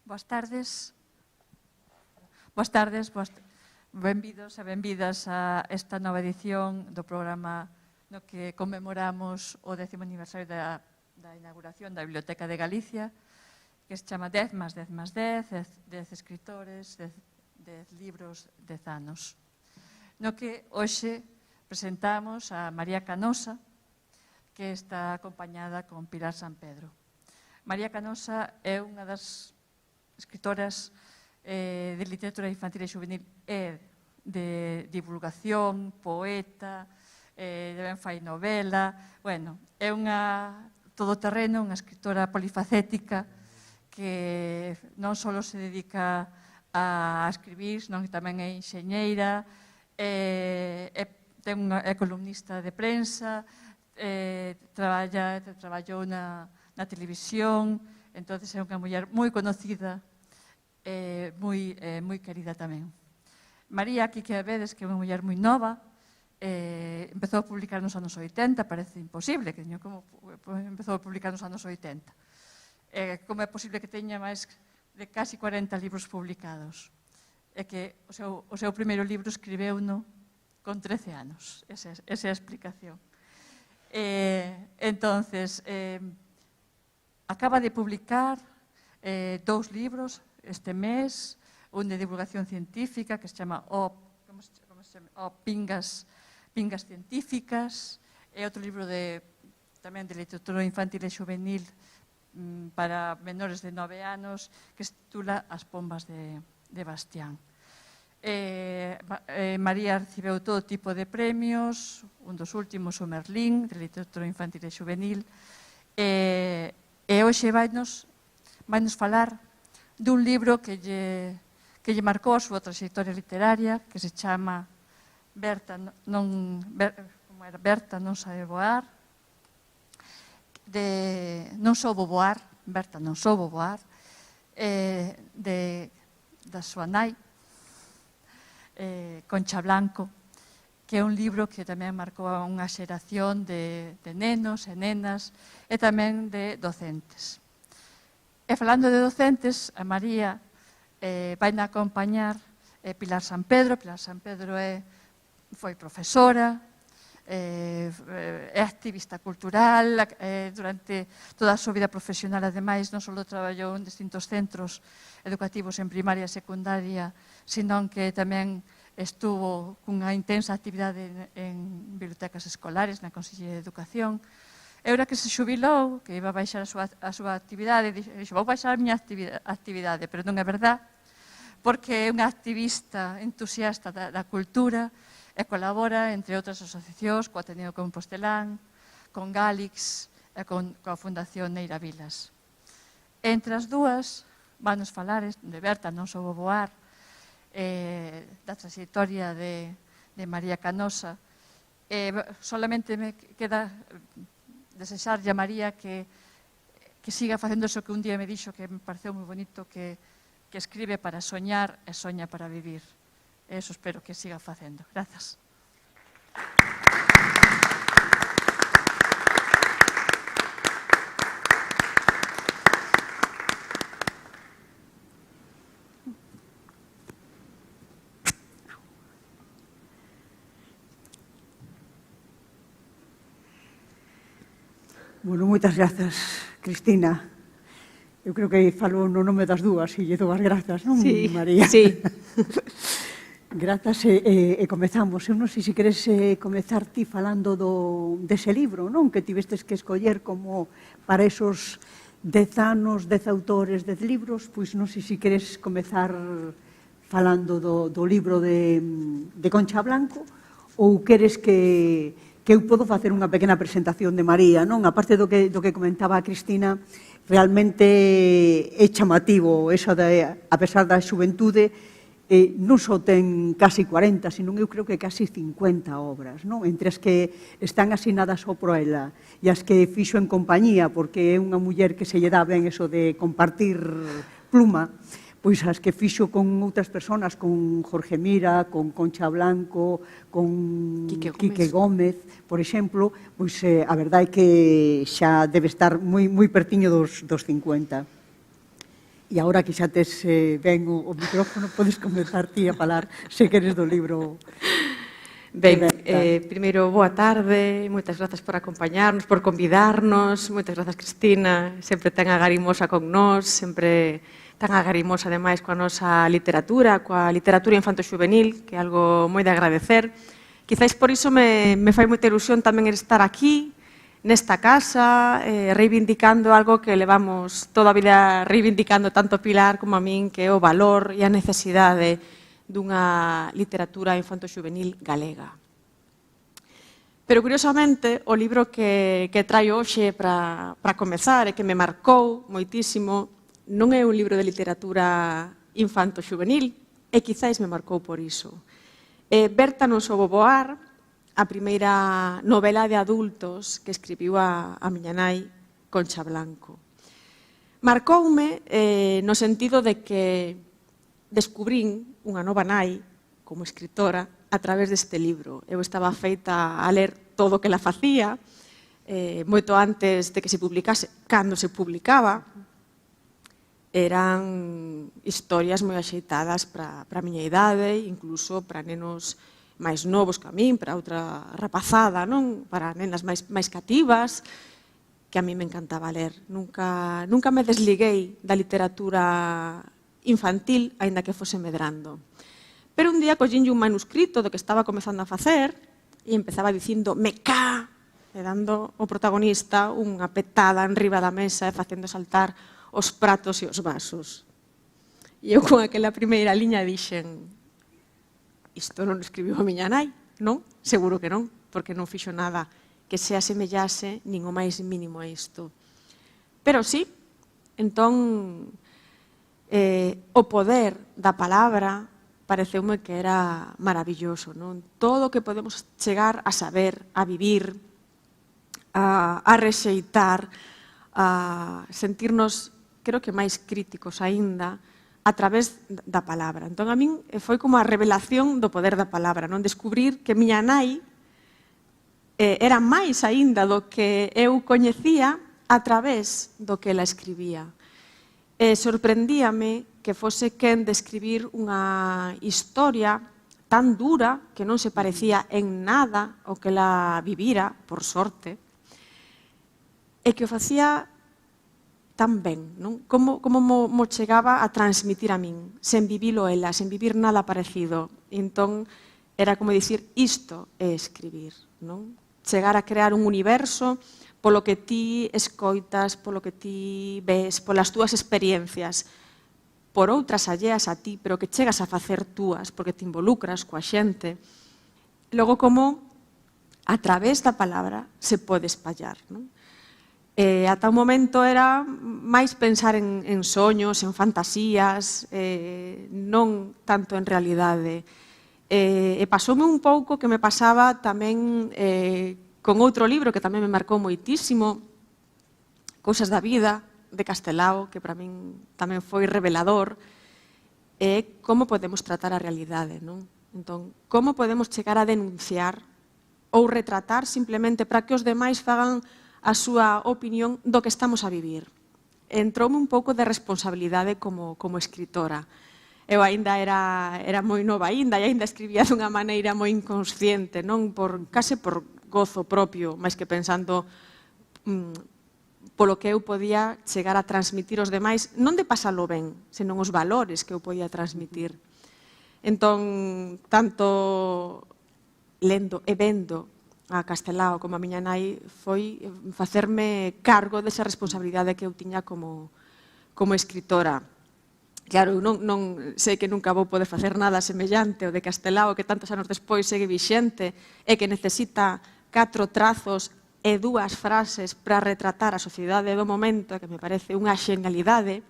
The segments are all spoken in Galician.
Boas tardes. Boas tardes, benvidos e benvidas a esta nova edición do programa no que conmemoramos o 10º aniversario da inauguración da Biblioteca de Galicia, que se chama 10 más 10 más 10, 10 escritores, 10 libros, 10 anos. No que hoxe presentamos a María Canosa, que está acompañada con Pilar San Pedro. María Canosa é unha das escritoras de literatura infantil e juvenil e de divulgación, poeta, tamén fai novela. Bueno, é unha todoterreno, unha escritora polifacética que non só se dedica a escribir, senón que tamén é enxeñeira, é columnista de prensa, traballou na televisión, entón é unha muller moi conocida e moi querida tamén. María, aquí que a vedes que é unha muller moi nova, empezou a publicar nos anos 80, parece imposible, que como empezou a publicar nos anos 80. Como é posible que teña máis de casi 40 libros publicados? É que o seu primeiro libro escribeu-no con 13 anos, esa é a explicación. Entonces, acaba de publicar 2 libros este mes, un de divulgación científica que se chama Pingas Científicas, e outro libro tamén de literatura infantil e juvenil para menores de 9 anos que se titula As pombas de Bastián. María recibeu todo tipo de premios, un dos últimos o Merlín, de literatura infantil e juvenil, e hoxe vainos falar dun libro que lle marcou a súa trayectoria literaria, que se chama Berta non sabe voar, non soubo voar, Berta non soubo voar, da súa nai, Concha Blanco, que é un libro que tamén marcou a unha xeración de nenos e nenas e tamén de docentes. E falando de docentes, a María vai na acompañar Pilar San Pedro. Pilar San Pedro foi profesora, é activista cultural, durante toda a súa vida profesional, ademais, non só traballou en distintos centros educativos en primaria e secundaria, senón que tamén estuvo cunha intensa actividade en bibliotecas escolares, na Consellería de Educación. E ahora que se xubilou, que iba a baixar a súa actividade, dixo, vou baixar a miña actividade, pero non é verdad, porque é unha activista entusiasta da cultura e colabora, entre outras asociacións, co Ateneo Compostelán, con Gálix e coa Fundación Neira Vilas. Entre as dúas, vanos falar de Berta non soubo voar, da trayectoria de María Canosa. Solamente me queda desexarlle a María que siga facendo eso que un día me dixo, que me pareceu moi bonito, que escribe para soñar e soña para vivir. Eso espero que siga facendo. Grazas. Bueno, moitas grazas, Cristina. Eu creo que falo no nome das dúas e lle dou as grazas, non, María? Sí. Grazas e comezamos. Eu non sei se queres comezar ti falando dese libro, non? Que tivestes que escoller como para esos 10 anos, 10 autores, 10 libros, pois non sei se queres comezar falando do libro de Concha Blanco ou queres que eu podo facer unha pequena presentación de María, non? A parte do que comentaba a Cristina, realmente é chamativo, eso a pesar da xuventude, non só ten casi 40, senón eu creo que casi 50 obras, non? Entre as que están asinadas só por ela e as que fixo en compañía, porque é unha muller que se lle dá ben eso de compartir pluma, pois as que fixo con outras persoas, con Jorge Mira, con Concha Blanco, con Quique Gómez, por exemplo, pois a verdade é que xa debe estar moi pertiño dos 50. E agora que xa tes ben o micrófono, podes comenzar ti a falar se queres do libro. Ben, primeiro, boa tarde, moitas grazas por acompañarnos, por convidarnos, moitas grazas, Cristina, sempre tan agarimosa con nós, sempre tan agarimosa, ademais, coa nosa literatura infanto-xuvenil, que é algo moi de agradecer. Quizáis por iso me fai moita ilusión tamén estar aquí, nesta casa, reivindicando algo que levamos toda a vida reivindicando tanto Pilar como a min, que é o valor e a necesidade dunha literatura infanto-xuvenil galega. Pero, curiosamente, o libro que traio hoxe para comezar e que me marcou moitísimo non é un libro de literatura infanto-xuvenil, e quizáis me marcou por iso. Berta non soubo voar, a primeira novela de adultos que escribiu a miña nai, Concha Blanco. Marcoume no sentido de que descubrín unha nova nai como escritora a través deste libro. Eu estaba feita a ler todo o que la facía, moito antes de que se publicase, cando se publicaba. Eran historias moi axeitadas para a miña idade, incluso para nenos máis novos que a min, para outra rapazada, non? Para nenas máis cativas, que a mí me encantaba ler. Nunca me desliguei da literatura infantil, aínda que fose medrando. Pero un día collínlle un manuscrito do que estaba comezando a facer e empezaba dicindo me cá, e dando ao protagonista unha petada en riba da mesa e facendo saltar os pratos e os vasos. E eu con aquela primeira liña dixen isto non escribiu a miña nai, non? Seguro que non, porque non fixo nada que se asemellase nin o máis mínimo a isto. Pero sí, entón, o poder da palabra pareceume que era maravilloso, non? Todo o que podemos chegar a saber, a vivir, a rexeitar, a sentirnos, creo que máis críticos aínda, a través da palabra. Entón, a min foi como a revelación do poder da palabra, non? Descubrir que miña nai era máis aínda do que eu coñecía a través do que ela escribía. Sorprendíame que fose quen de escribir unha historia tan dura que non se parecía en nada ao que ela vivira, por sorte, e que o facía tan ben, non? Como mo chegaba a transmitir a min, sen vivilo ela, sen vivir nada parecido. Entón, era como dicir, isto é escribir, non? Chegar a crear un universo polo que ti escoitas, polo que ti ves, polas túas experiencias, por outras alleas a ti, pero que chegas a facer túas, porque te involucras coa xente. Logo, como a través da palabra se pode espallar, non? Ata un momento era máis pensar en soños, en fantasías, non tanto en realidade. E pasoume un pouco que me pasaba tamén con outro libro que tamén me marcou moitísimo, Cousas da vida, de Castelao, que para min tamén foi revelador, é como podemos tratar a realidade, non? Entón, como podemos chegar a denunciar ou retratar simplemente para que os demais fagan a súa opinión do que estamos a vivir. Entroume un pouco de responsabilidade como escritora. Eu aínda era moi nova aínda e aínda escribía dunha maneira moi inconsciente, non case por gozo propio, máis que pensando polo que eu podía chegar a transmitir aos demais, non de pasalo ben, senón os valores que eu podía transmitir. Entón, tanto lendo e vendo a Castelao como a miña nai foi facerme cargo desa responsabilidade que eu tiña como escritora. Claro, non sei que nunca vou poder facer nada semellante ao de Castelao, que tantos anos despois segue vixente e que necesita 4 trazos e 2 frases para retratar a sociedade do momento, que me parece unha xenialidade.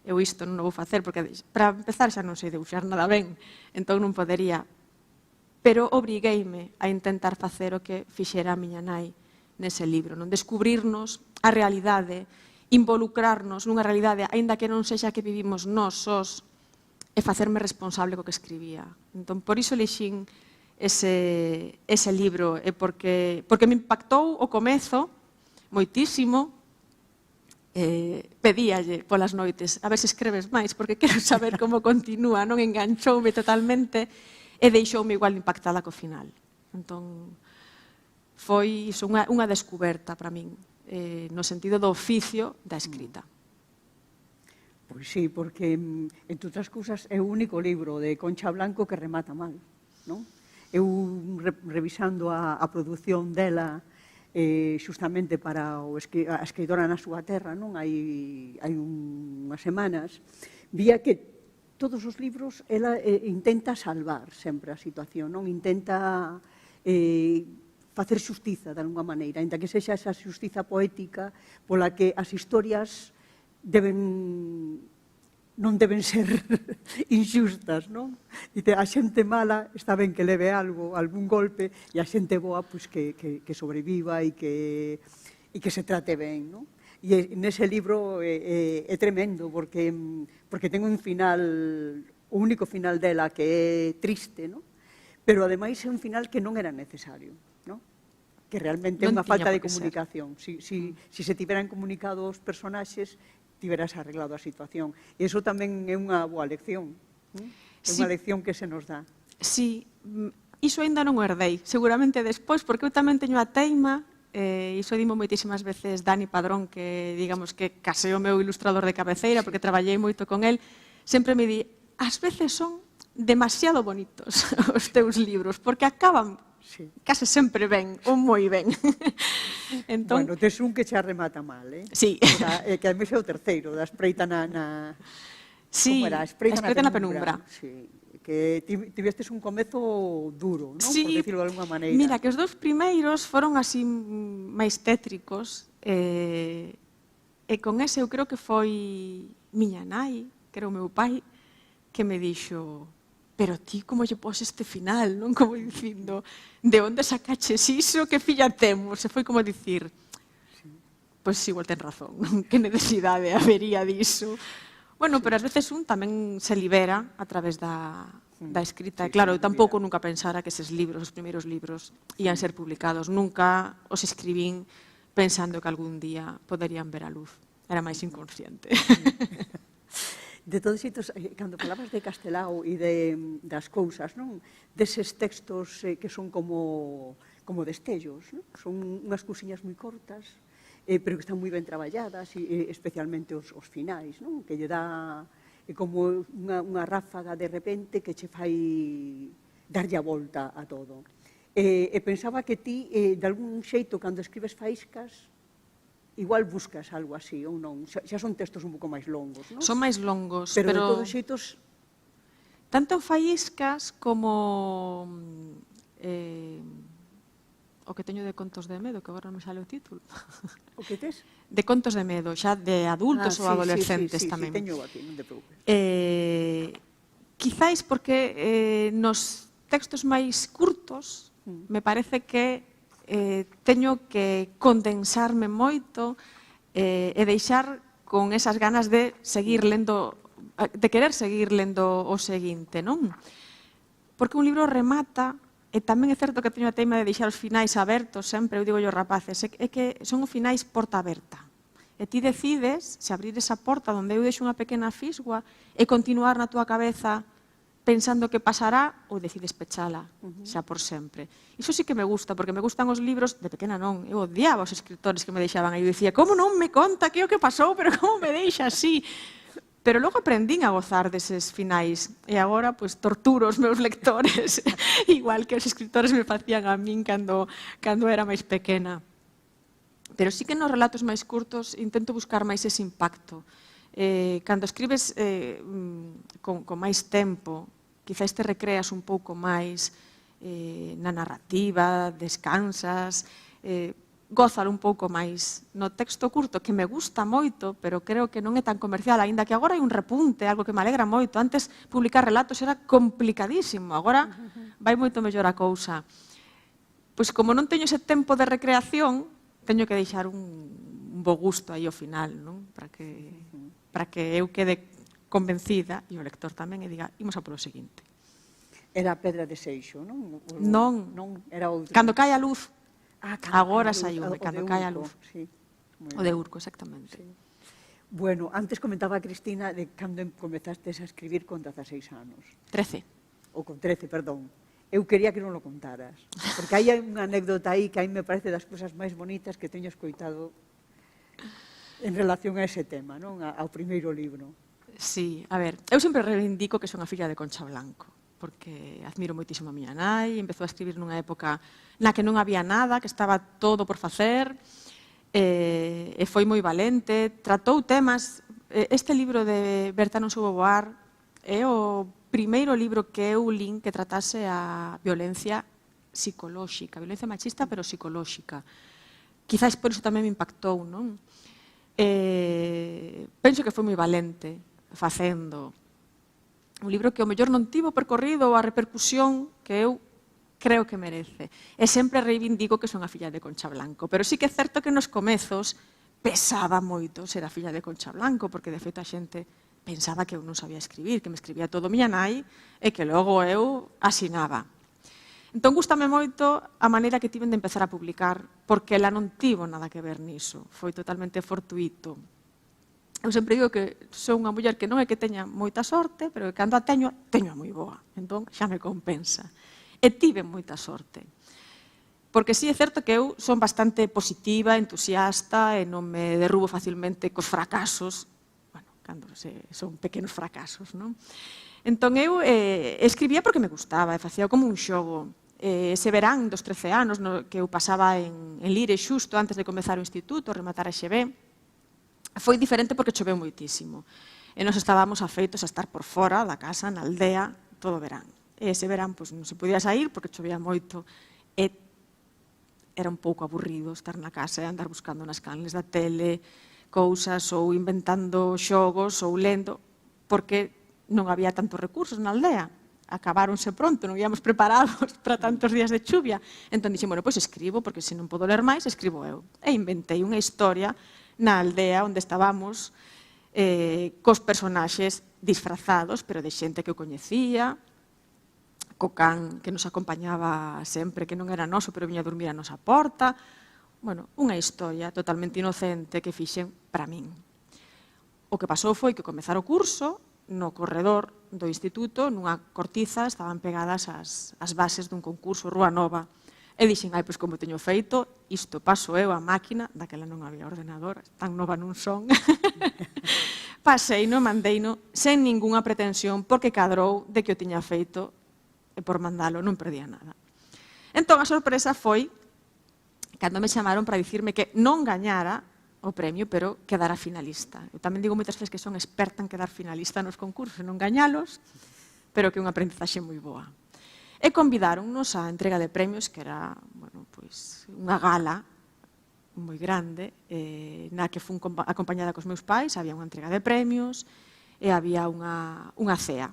Eu isto non o vou facer, porque para empezar xa non sei debuxar nada ben, entón non podería. Pero obrigueime a intentar facer o que fixera a miña nai nese libro, non? Descubrirnos a realidade, involucrarnos nunha realidade, aínda que non sexa que vivimos nós sós, e facerme responsable co que escribía. Entón, por iso elixín ese libro, porque me impactou o comezo moitísimo, pedíalle polas noites a ver se escreves máis, porque quero saber como continúa, non enganchoume totalmente e deixoume igual impactada co final. Entón, foi iso, unha descuberta para min, no sentido do oficio da escrita. Pois sí, porque, entre outras cousas, é o único libro de Concha Blanco que remata mal, non? Eu, revisando a produción dela, xustamente para a escritora na súa terra, non? Hai unhas semanas, vía que todos os libros ela intenta salvar sempre a situación, non? Intenta facer xustiza de alguma maneira, ainda que sexa esa xustiza poética pola que as historias non deben ser inxustas, non? Dice, a xente mala está ben que leve algo, algún golpe, e a xente boa, pois, que sobreviva e que se trate ben, non? E nese libro é tremendo, porque ten un final, o único final dela que é triste, non? Pero, ademais, é un final que non era necesario, non? Que realmente é unha falta de comunicación. Si se tiveran comunicado os personaxes, tiveras arreglado a situación. E iso tamén é unha boa lección. É unha lección que se nos dá. Sí, iso ainda non o herdei. Seguramente despois, porque eu tamén teño a teima, iso dimo moitísimas veces Dani Padrón, que digamos que case o meu ilustrador de cabeceira, porque traballei moito con el, sempre me di, ás veces son demasiado bonitos os teus libros, porque acaban case sempre ben, ou moi ben. Bueno, tes un que xa remata mal, Sí. Que ademais é o terceiro, da espreita na... Sí, a espreita na penumbra. Sí, que tivestes un comezo duro, non? Por decirlo de alguma maneira. Mira, que os dous primeiros foron así máis tétricos, e con ese eu creo que foi miña nai, que era o meu pai, que me dixo, pero ti como lle pos este final, non? Como dicindo, de onde sacaches iso, que filla temos? E foi como dicir, pois igual ten razón, non? Que necesidade habería diso? Bueno, pero ás veces un tamén se libera a través da escrita. E claro, eu tampouco nunca pensara que eses libros, os primeiros libros, ian ser publicados. Nunca os escribín pensando que algún día poderían ver a luz. Era máis inconsciente. De todos xeitos, cando falabas de Castelao e das cousas, non? Deses textos que son como destellos, non? Son unhas cousiñas moi cortas, pero que están moi ben traballadas, especialmente os finais, non? Que lle dá como unha ráfaga de repente que che fai darlle a volta a todo. E pensaba que ti, de algún xeito, cando escribes faíscas, igual buscas algo así, ou non? Xa son textos un pouco máis longos, non? Son máis longos, pero... de todos xeitos... Tanto faíscas como o que teño de Contos de Medo, que agora non me sale o título. O que tes? De Contos de Medo, xa de adultos ou adolescentes tamén. Sí, teño aquí, non te preocupes. Quizáis porque nos textos máis curtos me parece que teño que condensarme moito e deixar con esas ganas de seguir lendo, de querer seguir lendo o seguinte, non? Porque un libro remata, e tamén é certo que teño a teima de deixar os finais abertos sempre, eu digo aos rapaces, é que son os finais porta aberta. E ti decides se abrir esa porta onde eu deixo unha pequena fisgua e continuar na túa cabeza pensando que pasará, ou decides pechala xa por sempre. Iso sí que me gusta, porque me gustan os libros, de pequena non, eu odiaba os escritores que me deixaban, e eu dicía, como non me conta que é o que pasou, pero como me deixa así? Pero logo aprendín a gozar deses finais, e agora, pois, torturo os meus lectores, igual que os escritores me facían a min cando era máis pequena. Pero sí que nos relatos máis curtos intento buscar máis ese impacto. Cando escribes con máis tempo, quizás te recreas un pouco máis na narrativa, descansas, gózalo un pouco máis. No texto curto, que me gusta moito, pero creo que non é tan comercial, aínda que agora hai un repunte, algo que me alegra moito. Antes, publicar relatos era complicadísimo, agora vai moito mellor a cousa. Pois como non teño ese tempo de recreación, teño que deixar un bo gusto aí ao final, non? Para que eu quede convencida, e o lector tamén, e diga, imos a polo seguinte. Era a Pedra de Seixo, non? Non. Era outro. Cando cae a luz, agora saiu, cando cae a luz. Sí. O de Urco, exactamente. Sí. Bueno, antes comentaba a Cristina de cando comezaste a escribir con 16 anos. 13. Ou con 13, perdón. Eu quería que non lo contaras, porque hai unha anécdota aí que a mí me parece das cousas máis bonitas que teño escoitado en relación a ese tema, non? Ao primeiro libro. Sí, a ver, eu sempre reivindico que son a filla de Concha Blanco, porque admiro moitísimo a miña nai, empezou a escribir nunha época na que non había nada, que estaba todo por facer, e foi moi valente, tratou temas. Este libro de Berta non soubo voar é o primeiro libro que eu lin que tratase a violencia psicolóxica, violencia machista, pero psicolóxica. Quizás por iso tamén me impactou, non? Penso que foi moi valente facendo un libro que ao mellor non tivo percorrido a repercusión que eu creo que merece. E sempre reivindico que son a filla de Concha Blanco, pero sí que é certo que nos comezos pesaba moito ser a filla de Concha Blanco, porque de feito a xente pensaba que eu non sabía escribir, que me escribía todo miña nai e que logo eu asinaba. Entón, gústame moito a maneira que tiven de empezar a publicar, porque ela non tivo nada que ver niso, foi totalmente fortuito. Eu sempre digo que sou unha muller que non é que teña moita sorte, pero que cando a teño moi boa, entón xa me compensa. E tive moita sorte. Porque sí é certo que eu son bastante positiva, entusiasta e non me derrubo facilmente cos fracasos, cando son pequenos fracasos, non? Entón, eu escribía porque me gustaba, e facía como un xogo. Ese verán dos 13 anos que eu pasaba en Lire xusto antes de comezar o instituto, rematar a XB, foi diferente porque choveu moitísimo. E nos estábamos afeitos a estar por fora da casa, na aldea, todo o verán. E ese verán non se podía sair porque chovía moito e era un pouco aburrido estar na casa e andar buscando nas canles da tele cousas ou inventando xogos ou lendo, porque non había tantos recursos na aldea. Acabáronse pronto, non íamos preparados para tantos días de chuvia. Entón dixen, bueno, pois escribo, porque se non podo ler máis, escribo eu. E inventei unha historia na aldea onde estábamos cos personaxes disfrazados, pero de xente que eu coñecía, co can que nos acompañaba sempre, que non era noso, pero viña a dormir a nosa porta. Bueno, unha historia totalmente inocente que fixen para min. O que pasou foi que comezar o curso, no corredor do instituto, nunha cortiza, estaban pegadas as bases dun concurso Rúa Nova. E dixen, pois como teño feito, isto paso eu a máquina, daquela non había ordenador, tan nova non son. Paseino, mandeino, sen ningunha pretensión, porque cadrou de que o tiña feito, e por mandalo non perdía nada. Entón, a sorpresa foi cando me chamaron para dicirme que non gañara o premio, pero quedara finalista. Eu tamén digo moitas veces que son experta en quedar finalista nos concursos, non gañalos, pero que é unha aprendizaxe moi boa. E convidáronnos á entrega de premios, que era unha gala moi grande, na que fun acompañada cos meus pais, había unha entrega de premios e había unha cea.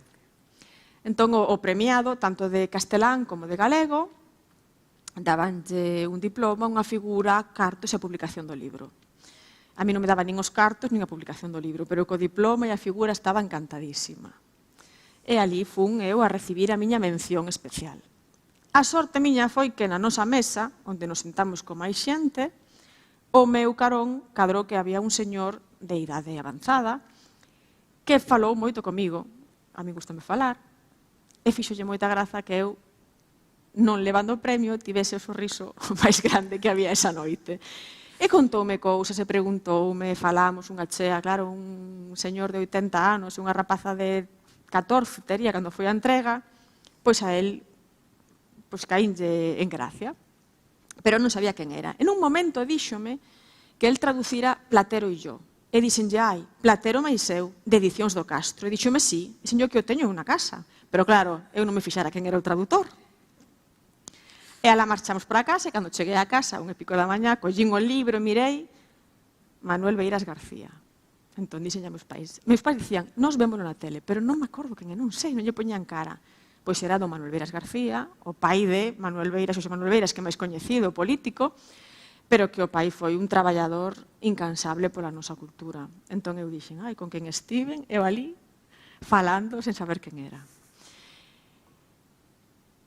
Entón, o premiado, tanto de castelán como de galego, dabanlle un diploma, unha figura, cartos e a publicación do libro. A mí non me daban nin os cartos nin a publicación do libro, pero co diploma e a figura estaba encantadísima. E ali fun eu a recibir a miña mención especial. A sorte miña foi que na nosa mesa, onde nos sentamos con máis xente, o meu carón cadrou que había un señor de idade avanzada que falou moito comigo, a mí gustame falar, e fixolle moita graza que eu non levando o premio, tivese o sorriso máis grande que había esa noite. E contoume cousas, e preguntoume, falamos unha chea, claro, un señor de 80 anos, unha rapaza de 14 tería cando foi a entrega, pois a él caínlle en gracia, pero non sabía quen era. En un momento díxome que él traducira Platero e yo. E dixenlle, Platero máis eu, de Edicións do Castro. E dixome, sí, dixenlle que o teño en unha casa. Pero claro, eu non me fixara quen era o tradutor. E alá marchamos para a casa, e cando cheguei a casa, un e pico da mañá, collín o libro e mirei Manuel Beiras García. Entón, dixen a meus pais. Meus pais dicían, nos vémoslo na tele, pero non me acordo quen é, non sei, non lle poñían cara. Pois era do Manuel Beiras García, o pai de Manuel Beiras, Xosé Manuel Beiras, que é máis coñecido, político, pero que o pai foi un traballador incansable pola nosa cultura. Entón eu dixen, con quen estiven, eu ali, falando, sen saber quen era.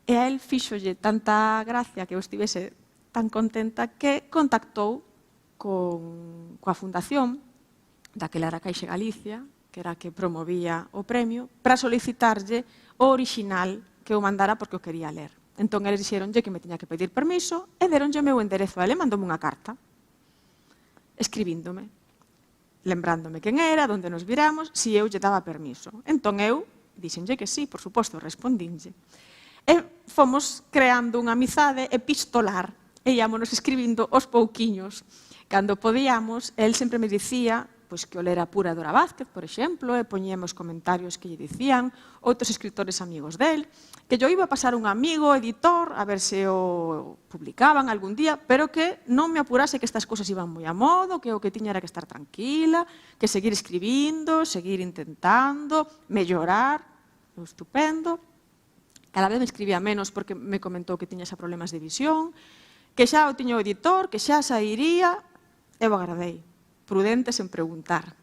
E a él fíxolle tanta gracia que eu estivese tan contenta que contactou coa fundación daquela era Caixa Galicia, que era a que promovía o premio, para solicitarlle o original que eu mandara porque o quería ler. Entón, eles dixeronlle que me tiña que pedir permiso e deronlle o meu enderezo a ele, mandoume unha carta, escribíndome, lembrándome quen era, onde nos viramos, se eu lle daba permiso. Entón, eu dixenlle que sí, por suposto, respondinlle. E fomos creando unha amizade epistolar, e íamonos escribindo aos pouquiños. Cando podíamos, el sempre me dicía pois que o lera pura Dora Vázquez, por exemplo, e poñíamos comentarios que lle dicían outros escritores amigos del, que yo iba a pasar un amigo editor a ver se o publicaban algún día, pero que non me apurase que estas cousas iban moi a modo, que o que tiña era que estar tranquila, que seguir escribindo, seguir intentando, mellorar, estupendo. Cada vez me escribía menos porque me comentou que tiña xa problemas de visión, que xa o tiña o editor, que xa sairía, eu agradei, prudente sen preguntar.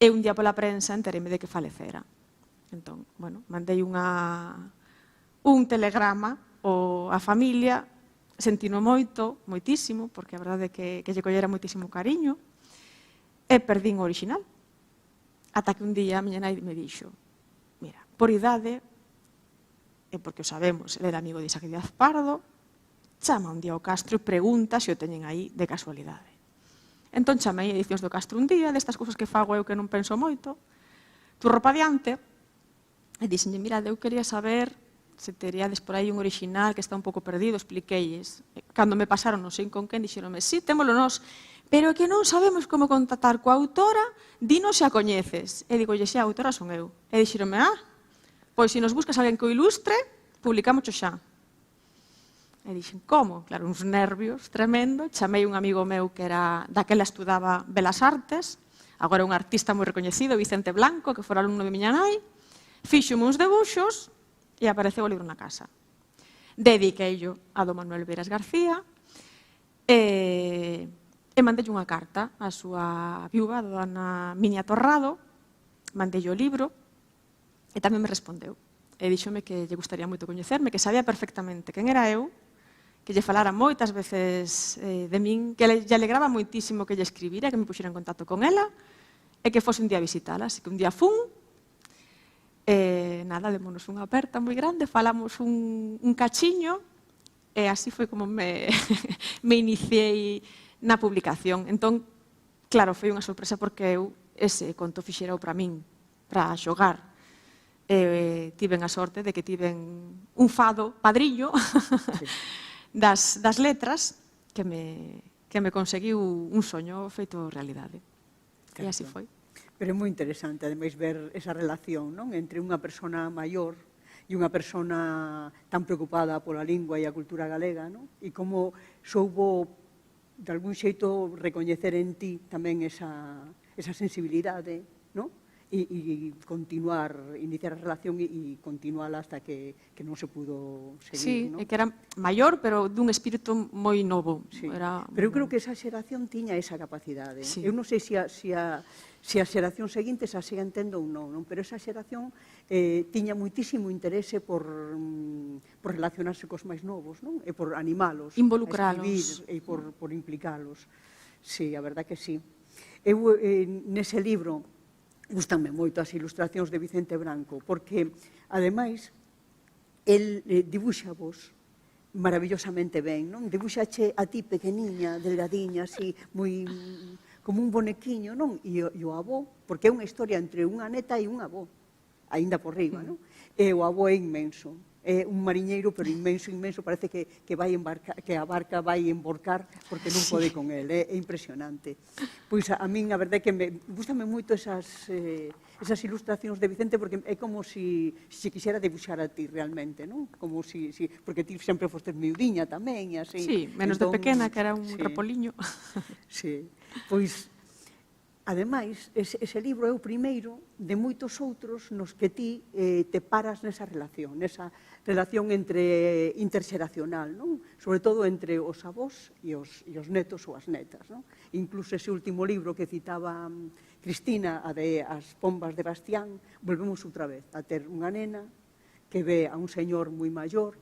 E un día pola prensa enteréme de que falecera. Entón, bueno, mandei un telegrama á familia, sentino moito, moitísimo, porque a verdade é que lle collera moitísimo cariño, e perdín o original. Ata que un día a miña nai me dixo, mira, por idade, e porque o sabemos, ele era amigo de Isaac Díaz Pardo, chama un día ao Castro e pregunta se o teñen aí de casualidade. Entón chamei a Edicións do Castro un día, destas cousas que fago eu que non penso moito, turro pa diante, e dixenlle, mira, eu quería saber se teríades por aí un original que está un pouco perdido, expliqueilles. Cando me pasaron, non sei con quen, dixeronme, sí, témolo nós, pero que non sabemos como contactar coa autora, dinos se a coñeces. E digolle, xa, a autora son eu. E dixeronme, pois se nos buscas alguén que o ilustre, publicamos xa. E dixen, como? Claro, uns nervios tremendo. Chamei un amigo meu que era daquela estudaba Belas Artes, agora un artista moi recoñecido, Vicente Blanco, que fora alumno de miña nai. Fíxome uns debuxos e apareceu o libro na casa. Dediqueillo a do Manuel Veras García e mandei unha carta á súa viúva, a dona Miña Torrado, mandei o libro e tamén me respondeu. E díxome que lle gustaría moito coñecerme, que sabía perfectamente quen era eu, que lle falara moitas veces de min, que lle alegraba moitísimo que lle escribira, que me puxera en contacto con ela, e que fose un día a visitala. Así que un día fun, e nada, démonos unha aperta moi grande, falamos un cachiño, e así foi como me iniciei na publicación. Entón, claro, foi unha sorpresa porque eu ese conto fixera para min, para xogar. Tiven a sorte de que tiven un fado padriño, sí, das letras que me conseguiu un soño feito realidade. E así foi. Pero é moi interesante, ademais, ver esa relación, non, entre unha persona maior e unha persona tan preocupada pola lingua e a cultura galega, non? E como soubo, de algún xeito, recoñecer en ti tamén esa sensibilidade, non? E continuar, iniciar a relación e continuala hasta que non se pudo seguir, non? Sí, que era maior, pero dun espírito moi novo. Sí. Pero eu creo que esa xeración tiña esa capacidade. Eu non sei se a xeración seguinte xa siga entendo ou non, pero esa xeración tiña moitísimo interese por relacionarse cos máis novos, non? E por animalos, involucralos, e por implicalos. Sí, a verdad que sí. Eu, nese libro, gustanme moito as ilustracións de Vicente Branco, porque, ademais, el dibuxavos maravillosamente ben, non? Dibuxache a ti pequeniña, delgadiña, así, moi como un bonequiño, non? E o avó, porque é unha historia entre unha neta e un avó, aínda por riba, non? E o avó é inmenso. É un mariñeiro, pero inmenso, inmenso, parece que a barca vai emborcar porque non pode con el, é impresionante. Pois a min, a verdade, que gustame moito esas ilustracións de Vicente, porque é como se quixera dibuixar a ti realmente, non? Como si, porque ti sempre fostes miudiña tamén, e así. Sí, menos de pequena, que era un repoliño. Sí, pois, ademais, ese libro é o primeiro de moitos outros nos que ti te paras nesa relación interxeracional, non? Sobre todo entre os avós e os netos ou as netas, non? Incluso ese último libro que citaba Cristina, a de As pombas de Bastián, volvemos outra vez a ter unha nena que ve a un señor moi maior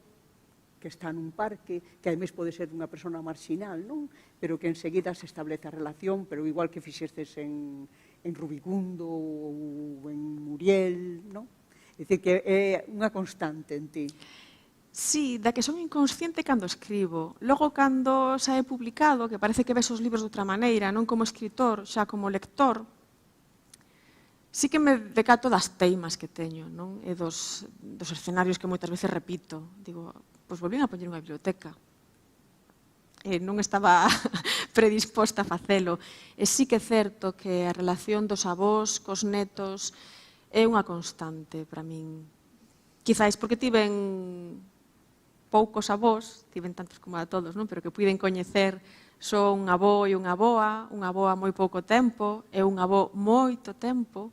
que está nun parque, que ademais pode ser unha persona marxinal, non? Pero que enseguida se establece a relación, pero igual que fixestes en Rubicundo ou en Muriel, non? É dicir, que é unha constante en ti. Sí, da que son inconsciente cando escribo. Logo, cando sae publicado, que parece que ves os libros de outra maneira, non como escritor, xa como lector, sí que me decato das teimas que teño, non? E dos escenarios que moitas veces repito. Digo, pois volvín a poñer unha biblioteca. E non estaba predisposta a facelo. E sí que é certo que a relación dos avós cos netos é unha constante para min. Quizáis porque tiven poucos avós, tiven tantos como a todos, non? Pero que puiden coñecer só un avó e unha avoa moi pouco tempo, e un avó moito tempo,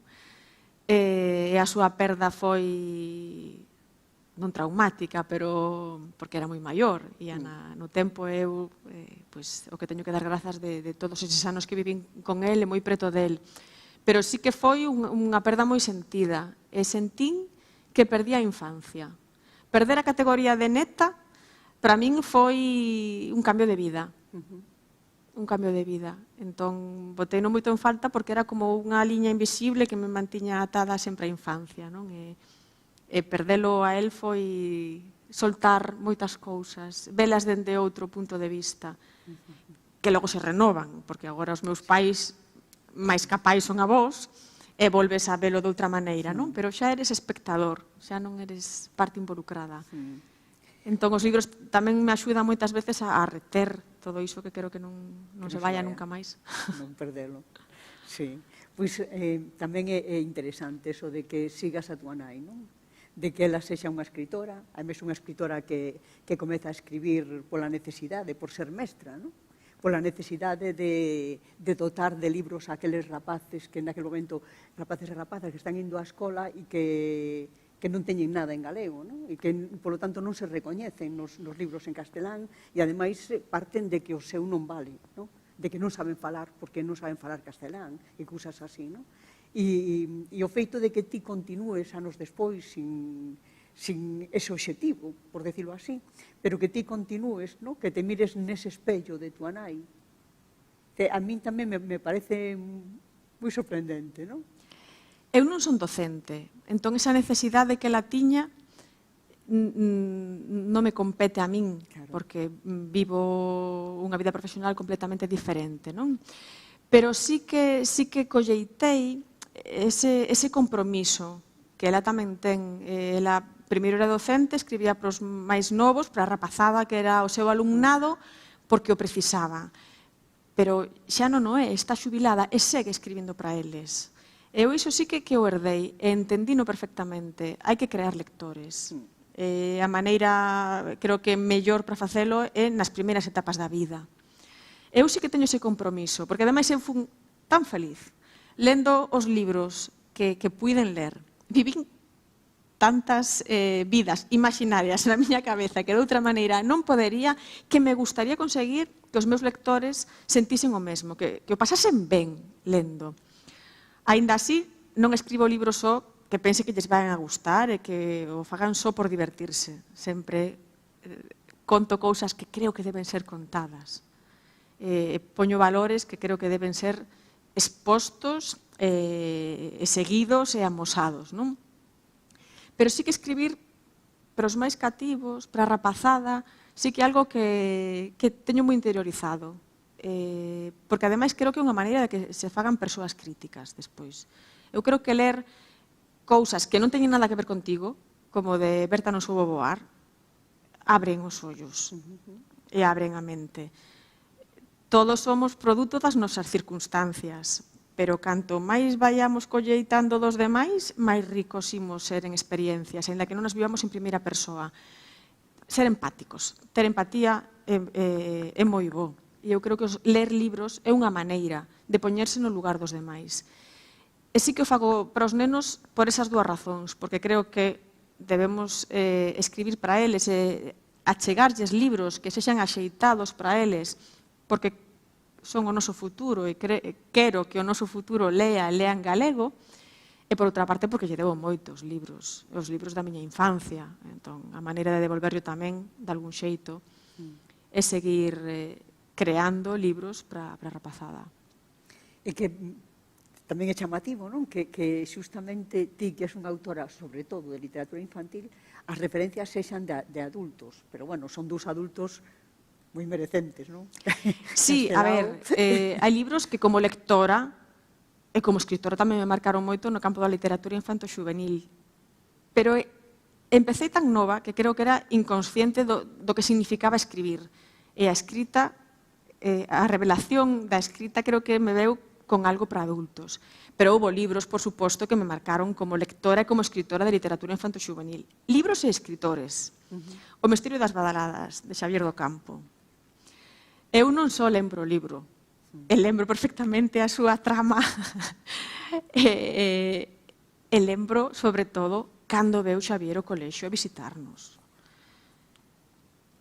e a súa perda foi non traumática, pero porque era moi maior, e no tempo eu, pois, o que teño que dar grazas de todos eses anos que vivín con el e moi preto del. Pero sí que foi unha perda moi sentida, e sentín que perdí a infancia. Perder a categoría de neta, para min foi un cambio de vida. Un cambio de vida. Entón, boteino moito en falta porque era como unha liña invisible que me mantiña atada sempre á infancia, non? E perdelo a él foi soltar moitas cousas, velas dende outro punto de vista, que logo se renovan, porque agora os meus pais máis capais son avós, e volves a velo de outra maneira, non? Pero xa eres espectador, xa non eres parte involucrada. Entón, os libros tamén me axudan moitas veces a reter todo iso que quero que non se vaya nunca máis. Non perdelo. Sí. Pois tamén é interesante eso de que sigas a tua nai, non? De que ela sexa unha escritora, ademais unha escritora que comeza a escribir pola necesidade, por ser mestra, non? Pola necesidade de dotar de libros a aqueles rapaces que naquele momento, rapaces e rapazas que están indo á escola e que non teñen nada en galego, non? E que, polo tanto, non se recoñecen nos libros en castelán e, ademais, parten de que o seu non vale, non? De que non saben falar porque non saben falar castelán e cousas así, non? E o feito de que ti continúes anos despois sin ese obxectivo, por decirlo así, pero que ti continúes, no? Que te mires nese espello de tua nai, que a min tamén me parece moi sorprendente, non? Eu non son docente, entón esa necesidade que la tiña non me compete a min, porque vivo unha vida profesional completamente diferente, non? Pero sí que colleitei ese compromiso que ela tamén ten. Ela primeiro era docente, escribía para os máis novos, para a rapazada que era o seu alumnado, porque o precisaba. Pero xa non é, está xubilada e segue escribindo para eles. Eu iso sí que o herdei e entendino perfectamente. Hai que crear lectores. A maneira, creo que mellor para facelo é nas primeiras etapas da vida. Eu sí que teño ese compromiso, porque ademais eu fui tan feliz lendo os libros que puiden ler. Vivín tantas vidas imaginarias na miña cabeza que de outra maneira non podería, que me gustaría conseguir que os meus lectores sentisen o mesmo, que o pasasen ben lendo. Aínda así, non escribo libros só que pense que lles van a gustar e que o fagan só por divertirse. Sempre conto cousas que creo que deben ser contadas. Poño valores que creo que deben ser expostos e seguidos e amosados, non? Pero sí que escribir para os máis cativos, para a rapazada, sí que é algo que teño moi interiorizado. Porque ademais creo que é unha maneira de que se fagan persoas críticas despois. Eu creo que ler cousas que non teñen nada que ver contigo, como de Berta non soubo voar, abren os ollos e abren a mente. Todos somos produto das nosas circunstancias, pero canto máis vayamos colleitando dos demais, máis ricos imos ser en experiencias, en la que non nos vivamos en primeira persoa. Ser empáticos, ter empatía é moi bo. E eu creo que ler libros é unha maneira de poñerse no lugar dos demais. E sí que o fago para os nenos por esas dúas razóns, porque creo que debemos escribir para eles e achegarlles libros que sexan axeitados para eles, porque son o noso futuro e quero que o noso futuro lean galego, E por outra parte, porque lle debo moitos libros, os libros da miña infancia. Entón, a maneira de devolverlo tamén, de algún xeito, é seguir creando libros para a rapazada. E que tamén é chamativo, non? Que xustamente ti, que és unha autora, sobre todo, de literatura infantil, as referencias sexan de adultos, pero, bueno, son dous adultos moi merecentes, non? Sí, a ver, hai libros que como lectora e como escritora tamén me marcaron moito no campo da literatura infanto-xuvenil. Pero empecé tan nova que creo que era inconsciente do que significaba escribir. E a escrita, a revelación da escrita creo que me veu con algo para adultos. Pero houve libros, por suposto, que me marcaron como lectora e como escritora de literatura infanto-xuvenil. Libros e escritores. O Misterio das Badaladas, de Xavier do Campo. Eu non só lembro o libro, e lembro perfectamente a súa trama e lembro, sobre todo, cando veu Xavier ao colexio a visitarnos.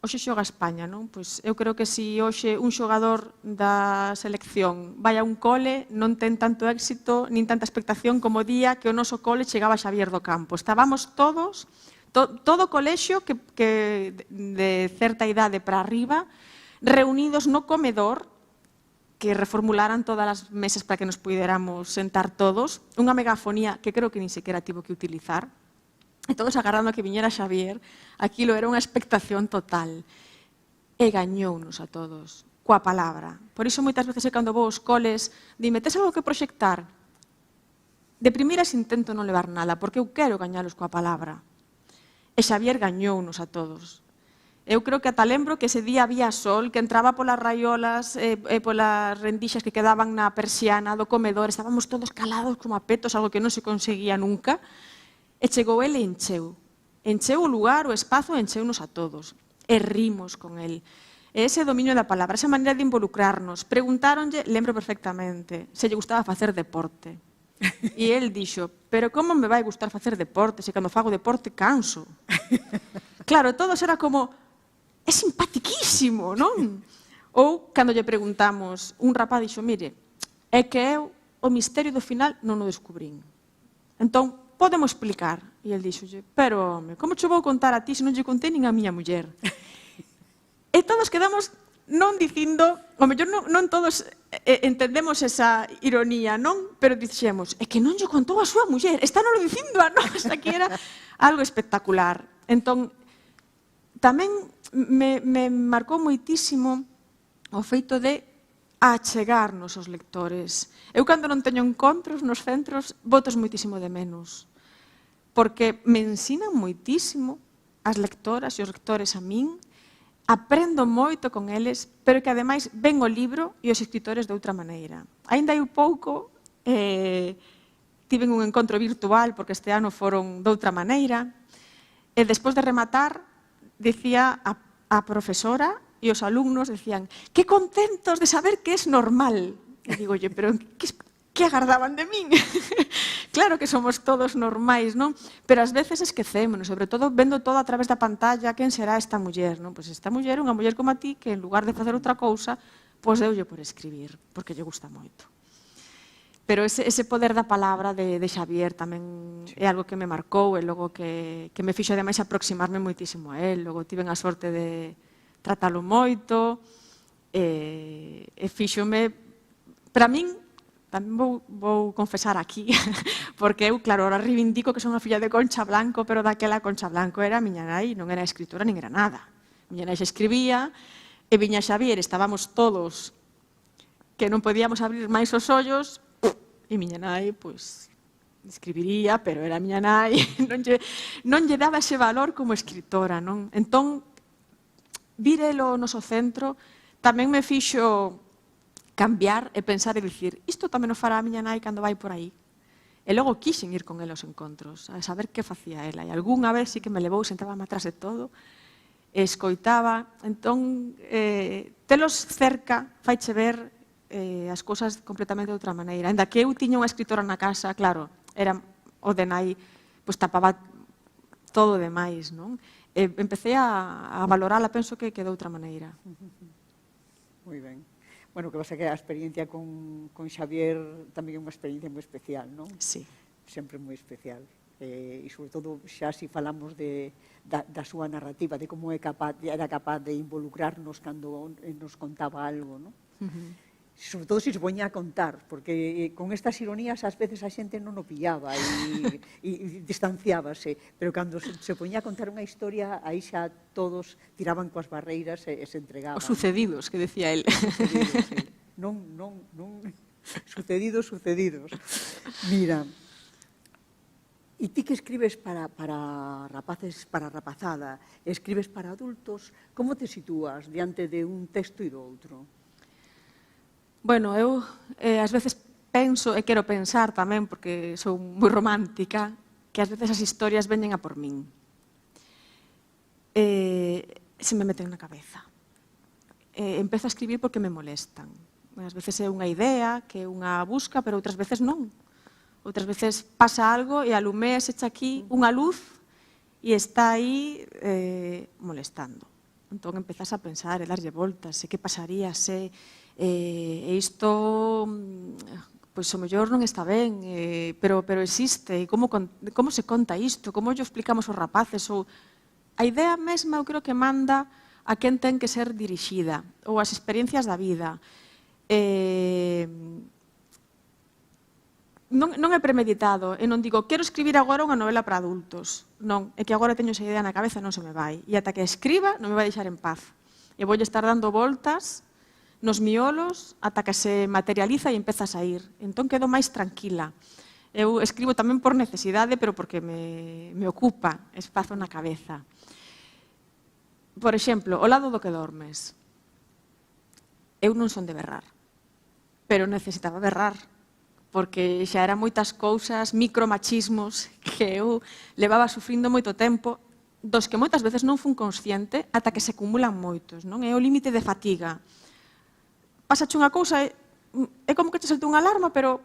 Hoxe xoga España, non? Pois eu creo que se hoxe un xogador da selección vai a un cole non ten tanto éxito nin tanta expectación como o día que o noso cole chegaba a Xavier do Campo. Estábamos todos, todo o colexio que de certa idade para arriba, reunidos no comedor, que reformularan todas as mesas para que nos puidéramos sentar todos, unha megafonía que creo que nin sequera tivo que utilizar, e todos agarrando a que viñera Xavier, aquilo era unha expectación total. E gañounos a todos, coa palabra. Por iso moitas veces cando vou aos coles, dime, tes algo que proxectar? De primeiras intento non levar nada, porque eu quero gañalos coa palabra. E Xavier gañounos a todos. Eu creo que ata lembro que ese día había sol, que entraba polas raiolas e polas rendixas que quedaban na persiana do comedor, estábamos todos calados como a petos, algo que non se conseguía nunca, e chegou ele e encheu. Encheu o lugar, o espazo, encheunos a todos. E rimos con el. E ese dominio da palabra, esa maneira de involucrarnos. Preguntáronlle, lembro perfectamente, se lle gustaba facer deporte. E el dixo, pero como me vai gustar facer deporte, se cando fago deporte canso? Claro, todos era como, é simpatiquísimo, non? Ou, cando lle preguntamos, un rapaz dixo, mire, é que eu o misterio do final non o descubrín. Entón, podemos explicar? E el dixo, pero, home, como che vou contar a ti se non lle contei nin a miña muller? E todos quedamos non dicindo, o mellor non todos entendemos esa ironía, non? Pero dixemos, é que non lle contou a súa muller, está non lo dicindo a nós, aquí era algo espectacular. Entón, tamén me marcou moitísimo o feito de achegarnos aos lectores. Eu, cando non teño encontros nos centros, botos moitísimo de menos, porque me ensinan moitísimo as lectoras e os lectores a min, aprendo moito con eles, pero que ademais ven o libro e os escritores de outra maneira. Ainda hai un pouco, tiven un encontro virtual, porque este ano foron de outra maneira, e despois de rematar, dicía a profesora e os alumnos, decían, que contentos de saber que es normal. E digo, pero que agardaban de min? Claro que somos todos normais, non? Pero ás veces esquecémonos, sobre todo vendo todo a través da pantalla, quen será esta muller, non? Pois esta muller é unha muller como a ti que en lugar de facer outra cousa, pois deulle por escribir, porque lle gusta moito. Pero ese poder da palabra de Xavier tamén é algo que me marcou e logo que me fixo ademais aproximarme moitísimo a él. Logo tiven a sorte de tratalo moito e fíxome, para min, tamén vou confesar aquí, porque eu, claro, ahora reivindico que son a filla de Concha Blanco, pero daquela Concha Blanco era a miña nai, non era escritora nin era nada. Miña nai se escribía e viña Xavier, estábamos todos que non podíamos abrir máis os ollos, e miña nai, pois, escribiría, pero era miña nai, non lle daba ese valor como escritora, non? Entón, vir elo ao noso centro tamén me fixo cambiar e pensar e dicir, isto tamén o fará a miña nai cando vai por aí. E logo quixen ir con ela aos encontros, a saber que facía ela. E algunha vez sí que me levou, sentábame atrás de todo, e escoitaba. Entón, telos cerca faiche ver as cousas completamente de outra maneira. Ainda que eu tiña unha escritora na casa, claro, era o de nai, pois tapaba todo o demais, non? E empecé a valorala, penso que de outra maneira. Moi ben. Bueno, que pasa que a experiencia con Xavier tamén é unha experiencia moi especial, non? Sí. sempre moi especial. E sobre todo xa si falamos da súa narrativa, de como era capaz de involucrarnos cando nos contaba algo, non? Sobre todo se poñía a contar, porque con estas ironías ás veces a xente non o pillaba e distanciábase, pero cando se poñía a contar unha historia, aí xa todos tiraban coas barreiras e se entregaban. Os sucedidos, que decía el. Sucedidos, sí. Non, sucedidos. Mira, e ti que escribes para rapaces, para rapazada, escribes para adultos, como te sitúas diante de un texto e do outro? Bueno, eu ás veces penso, e quero pensar tamén, porque sou moi romántica, que ás veces as historias veñen a por min. Se me meten na cabeza. Empezo a escribir porque me molestan. Ás veces é unha idea, que é unha busca, pero outras veces non. Outras veces pasa algo e alumea, se echa aquí unha luz e está aí molestando. Entón empezas a pensar e darlle voltas, que pasaría se isto, pois o mellor non está ben, pero existe, e como se conta isto, como lle explicamos aos rapaces, ou a idea mesma eu creo que manda a quen ten que ser dirixida, ou as experiencias da vida. Non é premeditado, e non digo, quero escribir agora unha novela para adultos. Non, é que agora teño esa idea na cabeza e non se me vai. E ata que escriba non me vai deixar en paz. E voulle estar dando voltas nos miolos ata que se materializa e empeza a sair. Entón quedo máis tranquila. Eu escribo tamén por necesidade, pero porque me ocupa espazo na cabeza. Por exemplo, O lado do que dormes. Eu non son de berrar, pero necesitaba berrar, porque xa eran moitas cousas, micromachismos, que eu levaba sufrindo moito tempo, dos que moitas veces non fun consciente ata que se acumulan moitos, non? É o límite de fatiga. Pasache unha cousa, é como que te salte unha alarma, pero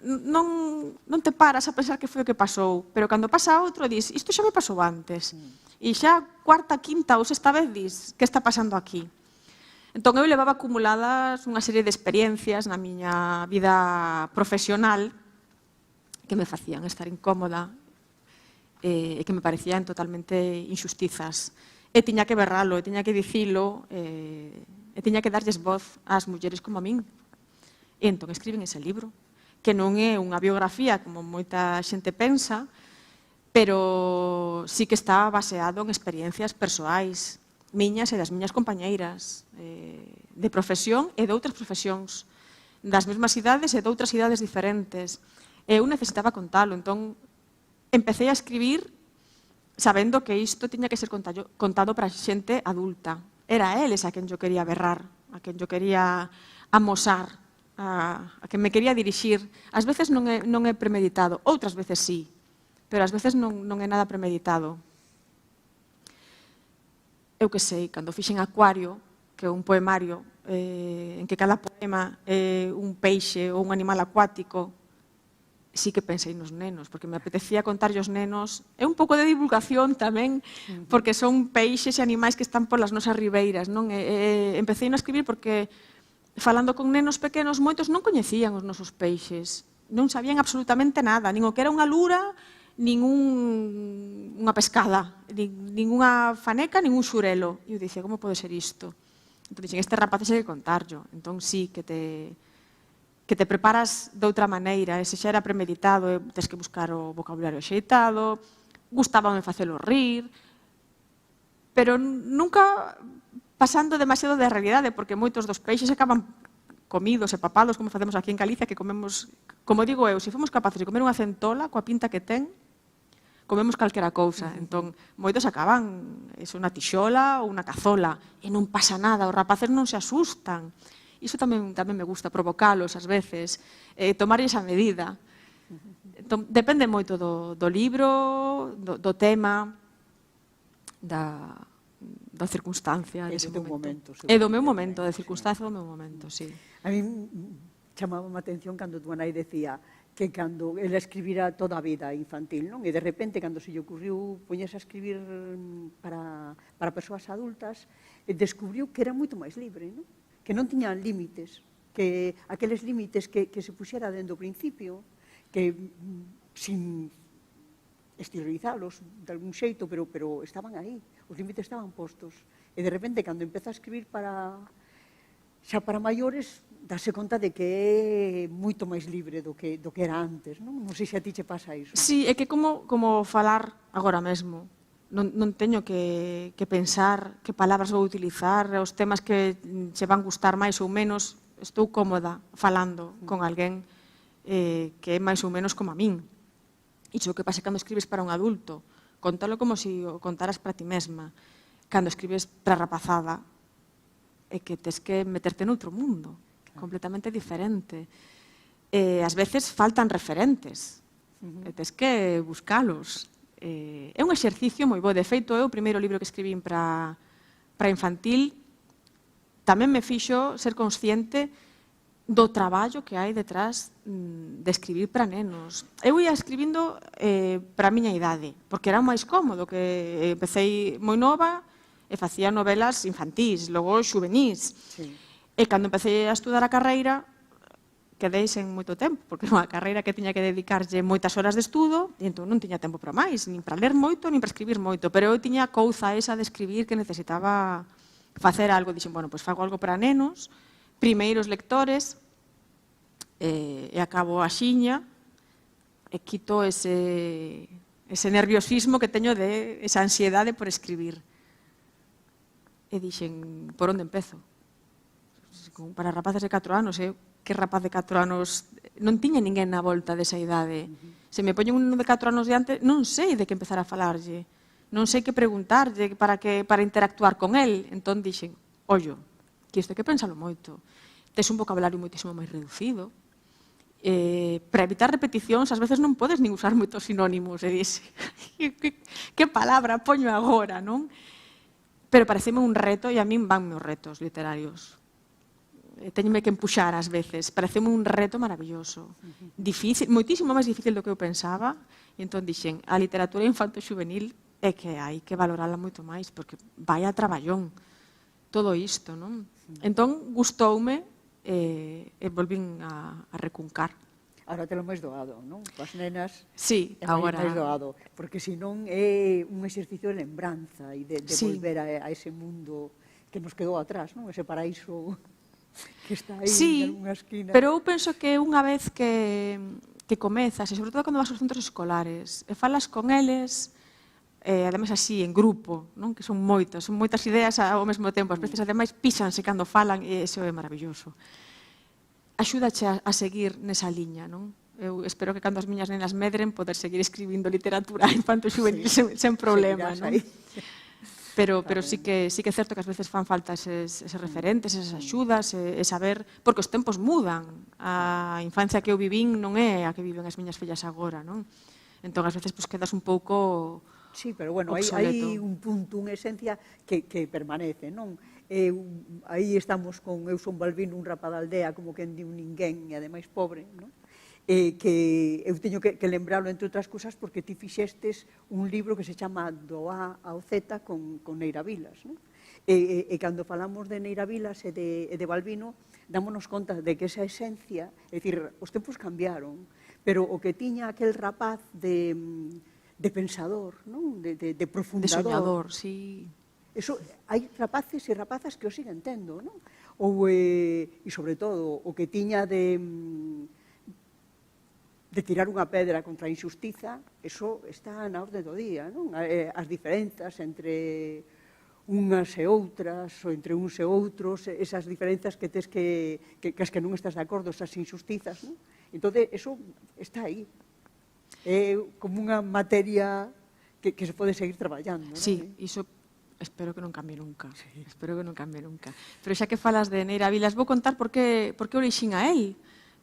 non te paras a pensar que foi o que pasou. Pero cando pasa outro, dis, isto xa me pasou antes. E xa cuarta, quinta ou sexta vez dis, que está pasando aquí? Entón, eu levaba acumuladas unha serie de experiencias na miña vida profesional que me facían estar incómoda e que me parecían totalmente injustizas. E tiña que berralo, e tiña que dicilo, e tiña que darlles voz ás mulleres como a min. E entón escriben ese libro, que non é unha biografía como moita xente pensa, pero sí que está baseado en experiencias persoais, miñas e das miñas compañeiras, de profesión e de outras profesións, das mesmas idades e de outras idades diferentes. Eu necesitaba contalo, entón empecé a escribir sabendo que isto tiña que ser contado para xente adulta. Era a eles a quen yo quería berrar, a quen yo quería amosar, a quen me quería dirixir. Ás veces non é premeditado, outras veces sí, pero ás veces non é nada premeditado. Eu que sei, cando fixen Acuario, que é un poemario en que cada poema é un peixe ou un animal acuático, sí que pensei nos nenos, porque me apetecía contarlle aos nenos. É un pouco de divulgación tamén, porque son peixes e animais que están polas nosas ribeiras, non? Empecei a escribir porque, falando con nenos pequenos, moitos non coñecían os nosos peixes, non sabían absolutamente nada, nin o que era unha lura, nin unha pescada, nin unha faneca, nin un xurelo. E eu dicía, como pode ser isto? Entón, dixen, este rapaz hai que contarlo. Entón, sí, que te preparas de outra maneira, ese xa era premeditado, tens que buscar o vocabulario axeitado, gustábame facelo rir, pero nunca pasando demasiado da realidade, porque moitos dos peixes acaban comidos e papados, como facemos aquí en Galicia, que comemos, como digo eu, se fomos capaces de comer unha centola coa pinta que ten, comemos calquera cousa. Entón, moitos acaban unha tixola ou unha cazola, e non pasa nada, os rapaces non se asustan. Iso tamén me gusta, provocalos ás veces, tomarlles a medida. Entón, depende moito do libro, do tema, da circunstancia. E do momento. E do meu momento, da circunstancia do meu momento, sí. A mí chamaba a atención cando túa nai decía que cando ela escribira toda a vida infantil, non? E de repente, cando se lle ocurriu poñerse a escribir para persoas adultas, descubriu que era moito máis libre, non? Que non tiñan límites, que aqueles límites que se puxera dende o principio, que sin exteriorizalos de algún xeito, pero estaban aí, os límites estaban postos. E de repente, cando empeza a escribir xa para maiores, darse conta de que é moito máis libre do que era antes, non? Non sei se a ti che pasa iso. Sí, é que como falar agora mesmo. Non teño que pensar que palabras vou utilizar, os temas que che van gustar máis ou menos. Estou cómoda falando con alguén que é máis ou menos como a min. Iso que pasa cando escribes para un adulto, contalo como se o contaras para ti mesma. Cando escribes para a rapazada, é que tes que meterte noutro mundo, completamente diferente. Ás veces faltan referentes, e tes que buscalos. É un exercicio moi bo. De feito, é o primeiro libro que escribín para infantil. Tamén me fixo ser consciente do traballo que hai detrás de escribir para nenos. Eu ia escribindo para a miña idade, porque era máis cómodo, que empecé moi nova e facía novelas infantís, logo xuvenís. Sí. E cando empecé a estudar a carreira, quedei sen moito tempo, porque era unha carreira que tiña que dedicarlle moitas horas de estudo, e entón non tiña tempo para máis, nin para ler moito, nin para escribir moito, pero eu tiña a couza esa de escribir que necesitaba facer algo. Dixen, bueno, pois fago algo para nenos, primeiros lectores, e acabo a xiña, e quito ese nerviosismo que teño de esa ansiedade por escribir. E dixen, por onde empezo? Para rapaces de 4 anos, que rapaz de 4 anos non tiña ninguén na volta desa idade. Se me poñen un de 4 anos diante, non sei de que empezar a falarlle, non sei que preguntarlle para interactuar con el. Entón dixen, ollo, que isto hai que pensalo moito. Tes un vocabulario moitísimo máis reducido. Para evitar repeticións, ás veces non podes nin usar moitos sinónimos. E dixe, que palabra poño agora, non? Pero pareceme un reto, e a min van meus retos literarios. Teñome que empuxar ás veces. Pareceme un reto maravilloso. Difícil, moitísimo máis difícil do que eu pensaba. E entón dixen, a literatura infanto-xuvenil é que hai que valorala moito máis, porque vai a traballón todo isto, non? Entón, gustoume e volvín a recuncar. Ahora te lo máis doado, non? Coas nenas Sí, é agora máis doado, porque senón é un exercicio de lembranza e de Sí. volver a ese mundo que nos quedou atrás, non? Ese paraíso que está aí Sí, en unha esquina. pero eu penso que unha vez que comezas, e sobre todo cando vas aos centros escolares, e falas con eles, ademais así, en grupo, non? Que son moitas ideas ao mesmo tempo, as veces ademais píxanse cando falan, e iso é maravilloso. Axúdache a seguir nesa liña, non? Eu espero que cando as miñas nenas medren poder seguir escribindo literatura infanto-xuvenil sen problema, non? Pero sí que é certo que ás veces fan falta eses referentes, esas axudas, e saber, porque os tempos mudan. A infancia que eu vivín non é a que viven as miñas fillas agora, non? Entón, ás veces, quedas un pouco Sí, pero bueno, hai un punto, unha esencia que permanece, non? Aí estamos con Eu son Balbino, un rapaz da aldea, como quen di un ninguén, e ademais pobre, non? Que eu teño que lembralo, entre outras cousas, porque ti fixestes un libro que se chama Do A ao Z con Neira Vilas, non? E cando falamos de Neira Vilas e de Balbino, dámonos conta de que esa esencia, é dicir, os tempos cambiaron, pero o que tiña aquel rapaz de pensador, non? De profundador. De soñador, sí. Eso, hai rapaces e rapazas que o siguen tendo, non? E sobre todo, o que tiña de tirar unha pedra contra a injustiza, eso está na orde do día, non? As diferenzas entre unhas e outras, ou entre uns e outros, esas diferenzas que tes que as que non estás de acordo, esas injustizas, non? Entón, eso está aí. É como unha materia que se pode seguir traballando, non? Sí, iso espero que non cambie nunca. Sí. Espero que non cambie nunca. Pero xa que falas de Neira Vilas, vou contar por que orixín a él.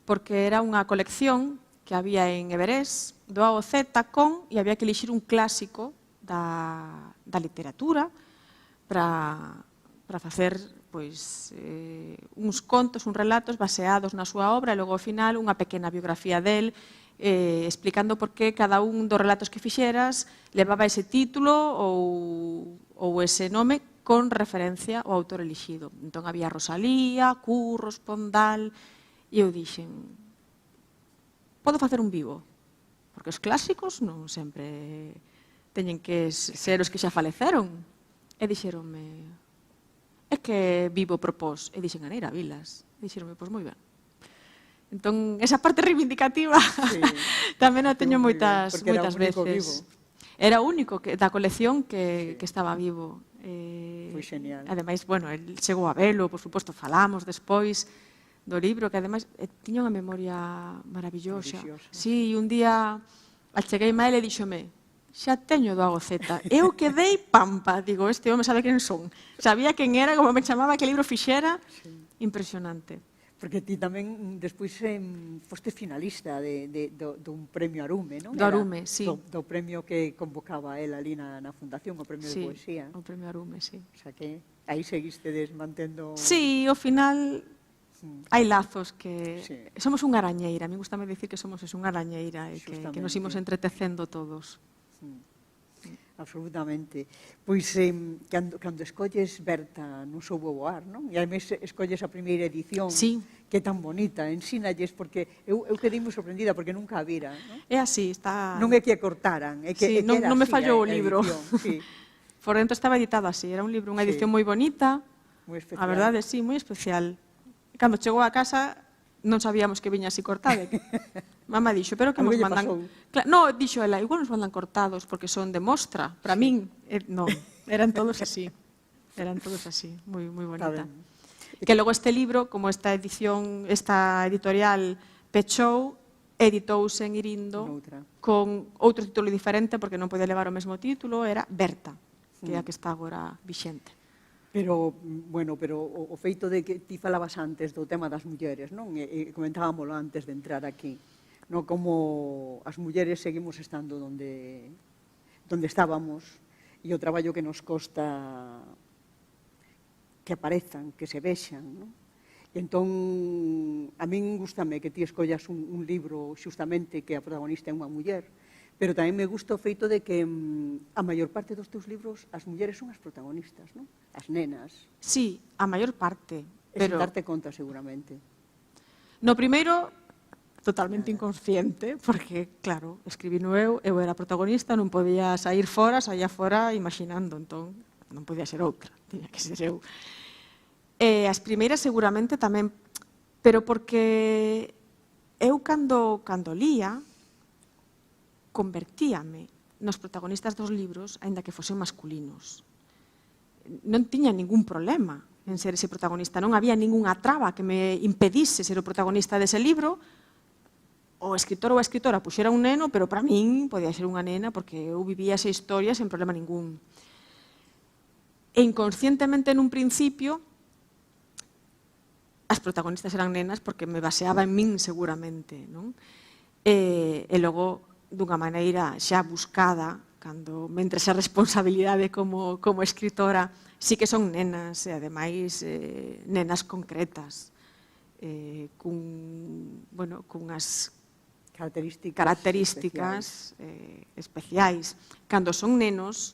Porque era unha colección que había en Everés, do A ao Z con, e había que elixir un clásico da literatura para facer uns contos, uns relatos baseados na súa obra, e logo ao final unha pequena biografía del, explicando por que cada un dos relatos que fixeras levaba ese título ou ese nome con referencia ao autor elixido. Entón había Rosalía, Curros, Pondal, e eu dixen, podo facer un vivo, porque os clásicos non sempre teñen que ser os que xa faleceron. E dixeronme, é que vivo propós. E dixen, Aneira Vilas. E dixeronme, pois moi ben. Entón, esa parte reivindicativa tamén a teño moitas veces. Era o único da colección que estaba vivo. Foi genial. Ademais, bueno, el chegou a velo, por suposto, falamos despois do libro, que ademais tiña unha memoria maravillosa. Sí, un día acheguei a ele e díxome, xa teño do Agoceta. Eu quedei pampa. Digo, este home sabe quen son. Sabía quen era, como me chamaba, que libro fixera. Impresionante. Porque ti tamén despois fostes finalista dun premio Arume, non? Do Arume, sí. Do premio que convocaba él ali na fundación, o premio de poesía. Sí, o premio Arume, sí. O sea que aí seguistedes mantendo... Sí, ao final hai lazos que... Somos unha arañeira, a mí gustame dicir que somos unha arañeira e que nos imos entretecendo todos. Absolutamente. Pois, cando escolles Berta non soubo voar, non? E ademais escolles a primeira edición, que é tan bonita, ensínalles, porque eu quedei moi sorprendida, porque nunca a vira, non? É así, está... Non é que a cortaran, é que non me fallou o libro. Sí. Por dentro estaba editado así, era un libro, unha edición moi bonita, a verdade, sí, moi especial. Cando chegou a casa, non sabíamos que viña así cortado. Mamá dixo, pero que nos mandan... No, dixo ela, igual nos mandan cortados porque son de mostra. Para min, non, eran todos así. Eran todos así, moi bonita. Que logo este libro, como esta editorial pechou, editouse en Irindo con outro título diferente porque non podía levar o mesmo título, era Berta, que é a que está agora vixente. Pero, bueno, o feito de que ti falabas antes do tema das mulleres, non? E comentábamoslo antes de entrar aquí, non? Como as mulleres seguimos estando donde estábamos e o traballo que nos costa que aparezan, que se vexan, non? E entón, a min gustame que ti escollas un libro xustamente que a protagonista é unha muller, pero tamén me gusta o feito de que a maior parte dos teus libros as mulleres son as protagonistas, non? As nenas. Sí, a maior parte. E sen darte conta, seguramente. No primeiro, totalmente inconsciente, porque, claro, escribino eu era protagonista, non podía sair fora, saía fora imaginando, entón non podía ser outra, tiña que ser eu. As primeiras seguramente tamén, pero porque eu cando lía, convertíame nos protagonistas dos libros, aínda que fosen masculinos. Non tiña ningún problema en ser ese protagonista, non había ningunha traba que me impedise ser o protagonista dese libro. O escritor ou a escritora puxera un neno, pero para min podía ser unha nena, porque eu vivía esa historia sen problema ningún. E inconscientemente, nun principio, as protagonistas eran nenas porque me baseaba en min seguramente, non? E logo, dunha maneira xa buscada, cando mentre esa responsabilidade como escritora, sí que son nenas, e ademais nenas concretas, cunhas características especiais. Cando son nenos,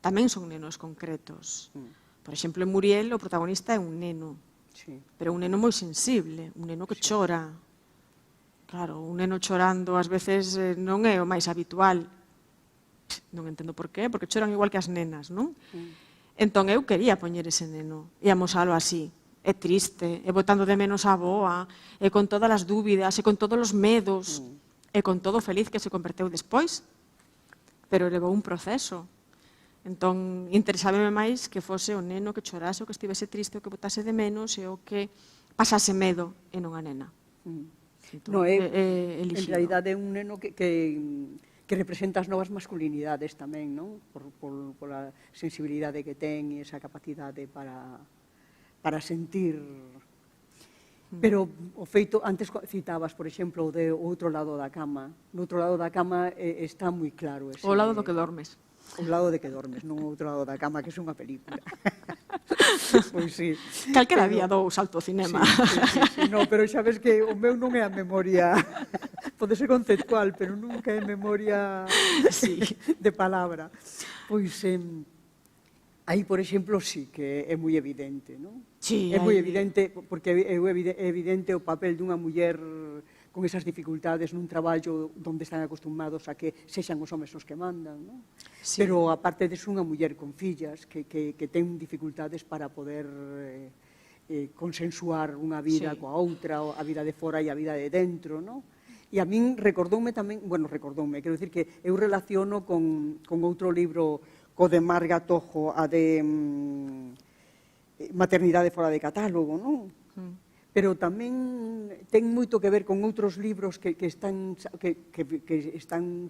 tamén son nenos concretos. Por exemplo, en Muriel, o protagonista é un neno, pero un neno moi sensible, un neno que chora. Claro, un neno chorando ás veces non é o máis habitual. Non entendo por qué, porque choran igual que as nenas, non? Entón eu quería poñer ese neno e amosalo así. É triste, é botando de menos a avoa, e con todas as dúbidas, e con todos os medos, e con todo feliz que se converteu despois. Pero levou un proceso. Entón, interesábame máis que fose o neno que chorase, o que estivese triste, o que botase de menos, e o que pasase medo, e non a nena. No, en realidade é un neno que representa as novas masculinidades tamén, non? Pola sensibilidade que ten e esa capacidade para sentir. Pero o feito, antes citabas, por exemplo, o de outro lado da cama. No outro lado da cama está moi claro ese... O lado do que dormes. O lado de que dormes, non o outro lado da cama, que é unha película. Pois sí. Calquera día dou salto ao cinema. Sí. No, pero xa ves que o meu non é a memoria, pode ser conceptual, pero nunca é memoria de palabra. Pois aí, por exemplo, sí que é moi evidente, non? Sí, é moi evidente, porque é evidente o papel dunha muller con esas dificultades nun traballo onde están acostumados a que sexan os homes os que mandan, non? Sí. Pero, aparte disso, unha muller con fillas que ten dificultades para poder consensuar unha vida coa outra, a vida de fora e a vida de dentro, non? E a min recordoume tamén, quero dicir que eu relaciono con outro libro, co de Marga Tojo, a de Maternidade fora de catálogo, non? Pero tamén ten moito que ver con outros libros que están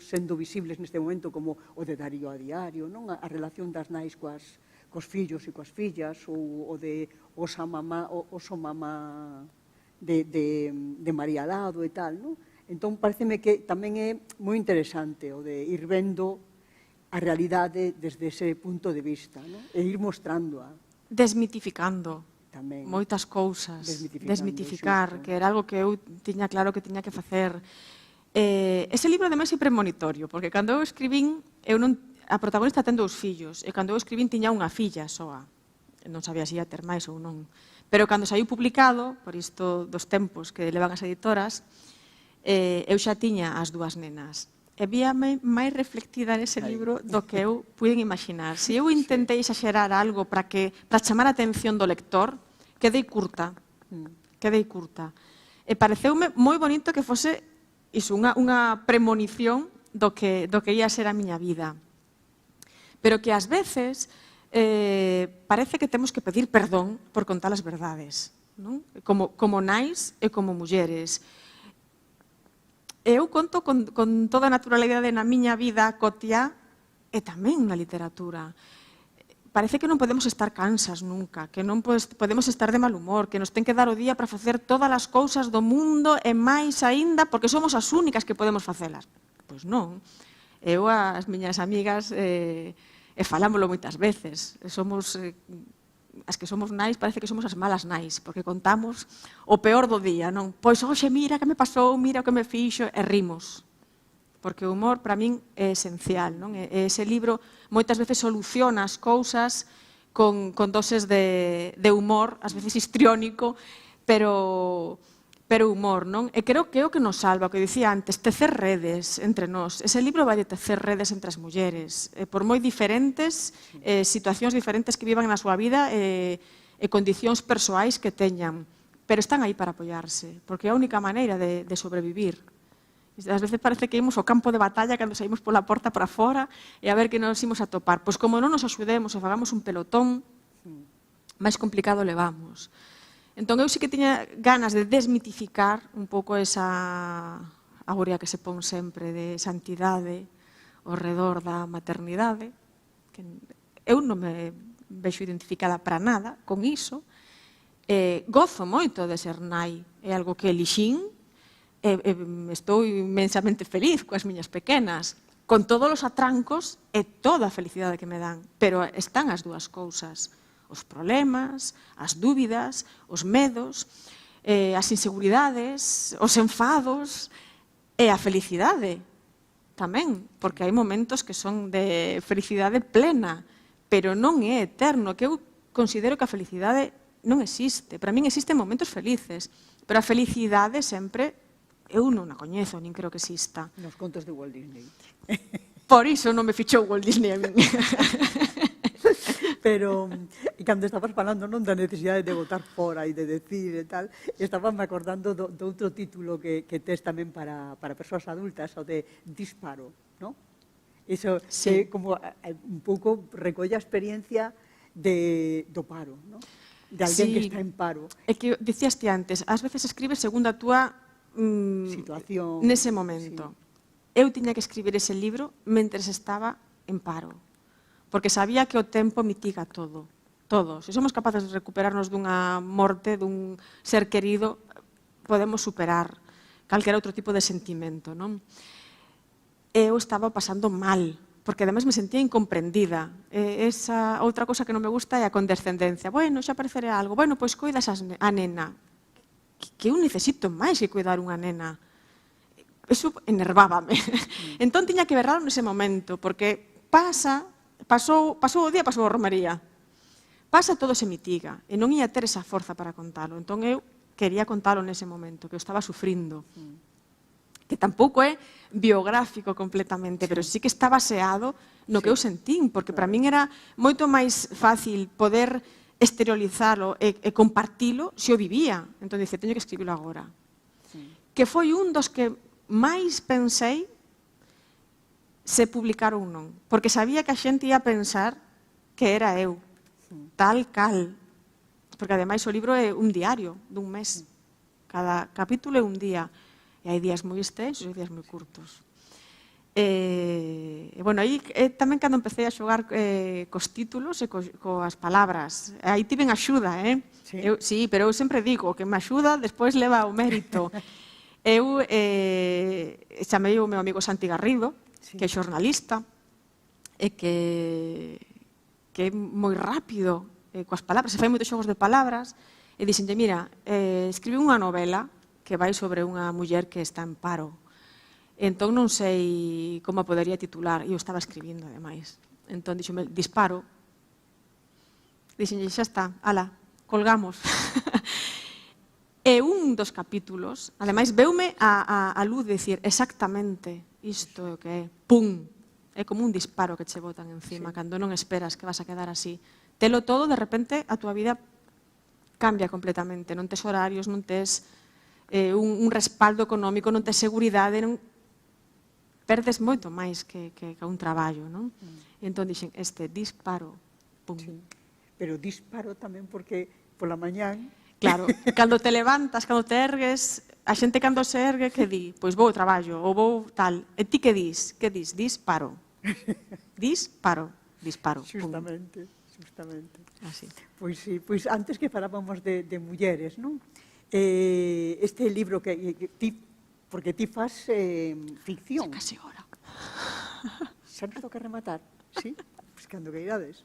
sendo visibles neste momento, como o de Darío a diario, non? A relación das nais cos fillos e coas fillas, ou o de Oso mamá de María Lado e tal, non? Entón, pareceme que tamén é moi interesante o de ir vendo a realidade desde ese punto de vista, non? E ir mostrándoa. Desmitificando Tamén. moitas cousas, desmitificar, xusto. que era algo que eu tiña claro que tiña que facer. Ese libro, ademais, é premonitorio, porque cando eu escribín, a protagonista ten 2 fillos, e cando eu escribín tiña unha filla soa. Non sabía se ia ter máis ou non. Pero cando saiu publicado, por isto dos tempos que levan as editoras, eu xa tiña as 2 nenas. E víame máis reflectida nese libro do que eu puiden imaginar. Se eu intentei exagerar algo para chamar a atención do lector, quedei curta. E pareceume moi bonito que fose iso, unha premonición do que ia ser a miña vida. Pero que ás veces parece que temos que pedir perdón por contar as verdades, non? Como nais e como mulleres. Eu conto con toda a naturalidade na miña vida cotiá e tamén na literatura. Parece que non podemos estar cansas nunca, que non podemos estar de mal humor, que nos ten que dar o día para facer todas as cousas do mundo e máis aínda porque somos as únicas que podemos facelas. Pois non. Eu, as miñas amigas, falámoslo moitas veces. As que somos nais, parece que somos as malas nais, porque contamos o peor do día, non? Pois, hoxe, mira que me pasou, mira o que me fixo, e rimos. Porque o humor, para min, é esencial, non? Ese libro moitas veces soluciona as cousas con doses de humor, ás veces histriónico, pero humor, non? E creo que é o que nos salva, o que dicía antes, tecer redes entre nós. Ese libro vai de tecer redes entre as mulleres, por moi diferentes situacións diferentes que vivan na súa vida e condicións persoais que teñan, pero están aí para apoiarse, porque é a única maneira de sobrevivir. Ás veces parece que imos ao campo de batalla cando saímos pola porta para fora e a ver que nos imos a topar. Pois como non nos axudemos e fagamos un pelotón, máis complicado levamos. Entón, eu sí que tiña ganas de desmitificar un pouco esa aurea que se pon sempre de santidade ao redor da maternidade. Que eu non me vexo identificada para nada con iso. Gozo moito de ser nai. É algo que elixín. Estou inmensamente feliz coas miñas pequenas, con todos os atrancos e toda a felicidade que me dan. Pero están as 2 cousas. Os problemas, as dúbidas, os medos, as inseguridades, os enfados e a felicidade tamén, porque hai momentos que son de felicidade plena, pero non é eterno, que eu considero que a felicidade non existe. Para min existen momentos felices, pero a felicidade sempre eu non a coñezo, nin creo que exista. Nos contos de Walt Disney. Por iso non me fichou Walt Disney a min. Pero, e cando estabas falando non da necesidade de botar fora e de decir e tal, estaba me acordando do outro título que tes tamén para persoas adultas, o de Disparo, non? Iso é como un pouco recolle a experiencia do paro, non? De alguén que está en paro. É que dicías ti antes, ás veces escribes segundo a túa situación nese momento. Eu tiña que escribir ese libro mentres estaba en paro, porque sabía que o tempo mitiga todo. Se somos capaces de recuperarnos dunha morte, dun ser querido, podemos superar calquera outro tipo de sentimento, non? Eu estaba pasando mal, porque ademais me sentía incomprendida. Esa outra cosa que non me gusta é a condescendencia. Bueno, xa parecerá algo. Bueno, pois cuidas a nena. Que eu necesito máis que cuidar unha nena. Eso enervábame. Entón, tiña que berralo nese momento, porque pasou o día, pasou a romaría. Pasa, todo se mitiga, e non ia ter esa forza para contalo. Entón, eu quería contalo nese momento, que eu estaba sufrindo. que tampouco é biográfico completamente, pero sí que está baseado no que eu sentín, porque para min era moito máis fácil poder exteriorizalo e compartilo se o vivía. Entón, dice, teño que escribilo agora. Que foi un dos que máis pensei se publicar ou non, porque sabía que a xente ia pensar que era eu, tal cal, porque ademais o libro é un diario dun mes, cada capítulo é un día, e hai días moi extensos e días moi curtos. Bueno, aí tamén cando empecé a xogar cos títulos e coas palabras, aí tiven axuda, sí, pero eu sempre digo, o que me axuda despois leva o mérito. Eu chamei o meu amigo Santi Garrido, que é xornalista, e que é moi rápido coas palabras, se fai moitos xogos de palabras, e dixenlle, mira, escribe unha novela que vai sobre unha muller que está en paro. Entón non sei como a podería titular, e eu estaba escribindo, ademais. Entón dixome, disparo. Dixenlle, xa está, ala, colgamos. E un dos capítulos, ademais, veume a luz de dicir exactamente isto é o que é, pum, é como un disparo que che botan encima, cando non esperas que vas a quedar así. Telo todo, de repente, a túa vida cambia completamente, non tes horarios, non tes un respaldo económico, non tes seguridade, non perdes moito máis que un traballo, non? E entón dixen, disparo, pum. Sí. Pero disparo tamén porque pola mañán... Claro, cando te levantas, cando te ergues, a xente cando se ergue, que di? Pois vou ao traballo, ou vou tal. E ti que dis? Que dis? Disparo. Disparo. Disparo. Justamente, justamente. Así. Pois sí, pois antes que falábamos de mulleres, non? Este libro que ti, porque ti fas ficción. Xa case hora. Xa nos toca rematar, sí? Pois cando que irades.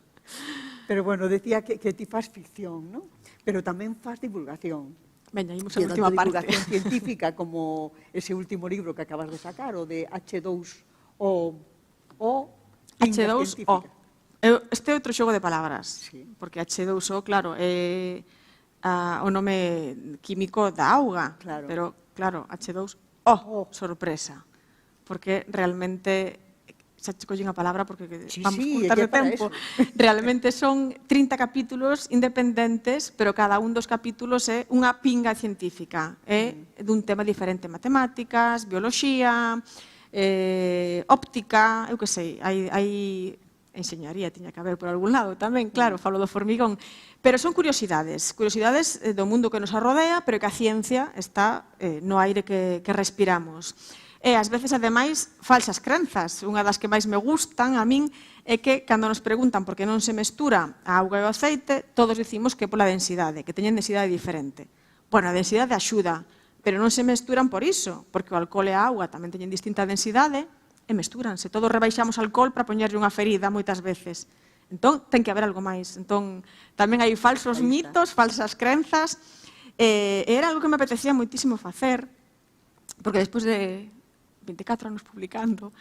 Pero bueno, decía que ti fas ficción, non? Pero tamén fas divulgación. Veña, imos a última parte. Divulgación científica, como ese último libro que acabas de sacar, o de H2O. H2O. Este é outro xogo de palabras, sí. Porque H2O, claro, é o nome químico da auga, claro. Pero, claro, H2O, sorpresa, porque realmente, xa che collín a palabra porque vamos curtas de tempo, realmente son 30 capítulos independentes, pero cada un dos capítulos é unha pinga científica, é dun tema diferente, matemáticas, bioloxía, óptica, eu que sei, hai enseñaría, tiña que haber por algún lado tamén, claro, falo do formigón, pero son curiosidades do mundo que nos arrodea, pero que a ciencia está no aire que respiramos. E, ás veces, ademais, falsas crenzas. Unha das que máis me gustan a min é que, cando nos preguntan por que non se mestura a auga e o aceite, todos dicimos que é pola densidade, que teñen densidade diferente. Bueno, a densidade axuda, pero non se mesturan por iso, porque o alcohol e a auga tamén teñen distinta densidade, e mestúranse. Todos rebaixamos alcohol para poñerlle unha ferida moitas veces. Entón, ten que haber algo máis. Entón, tamén hai falsos mitos, falsas crenzas. Era algo que me apetecía moitísimo facer, porque despois de 24 anos publicando,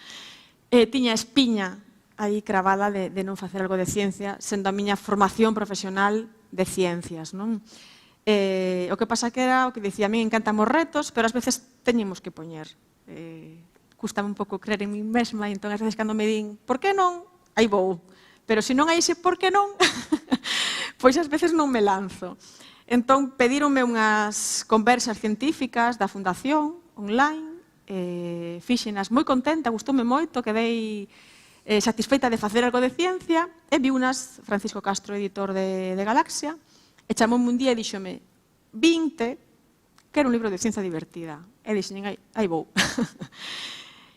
tiña espiña aí cravada de non facer algo de ciencia, sendo a miña formación profesional de ciencias, non? O que pasa que era o que dicía, a mí encantan os retos, pero ás veces teñemos que poñer. Cústame un pouco creer en mí mesma, e entón ás veces cando me din, por que non? Aí vou. Pero se non hai ese por que non, pois ás veces non me lanzo. Entón, pedíronme unhas conversas científicas da Fundación, online, fixenas moi contenta, gustoume moito, quedei satisfeita de facer algo de ciencia, e vi unas, Francisco Castro, editor de Galaxia, e chamoume un día e díxome, 20, que era un libro de ciencia divertida. E dixen, aí vou.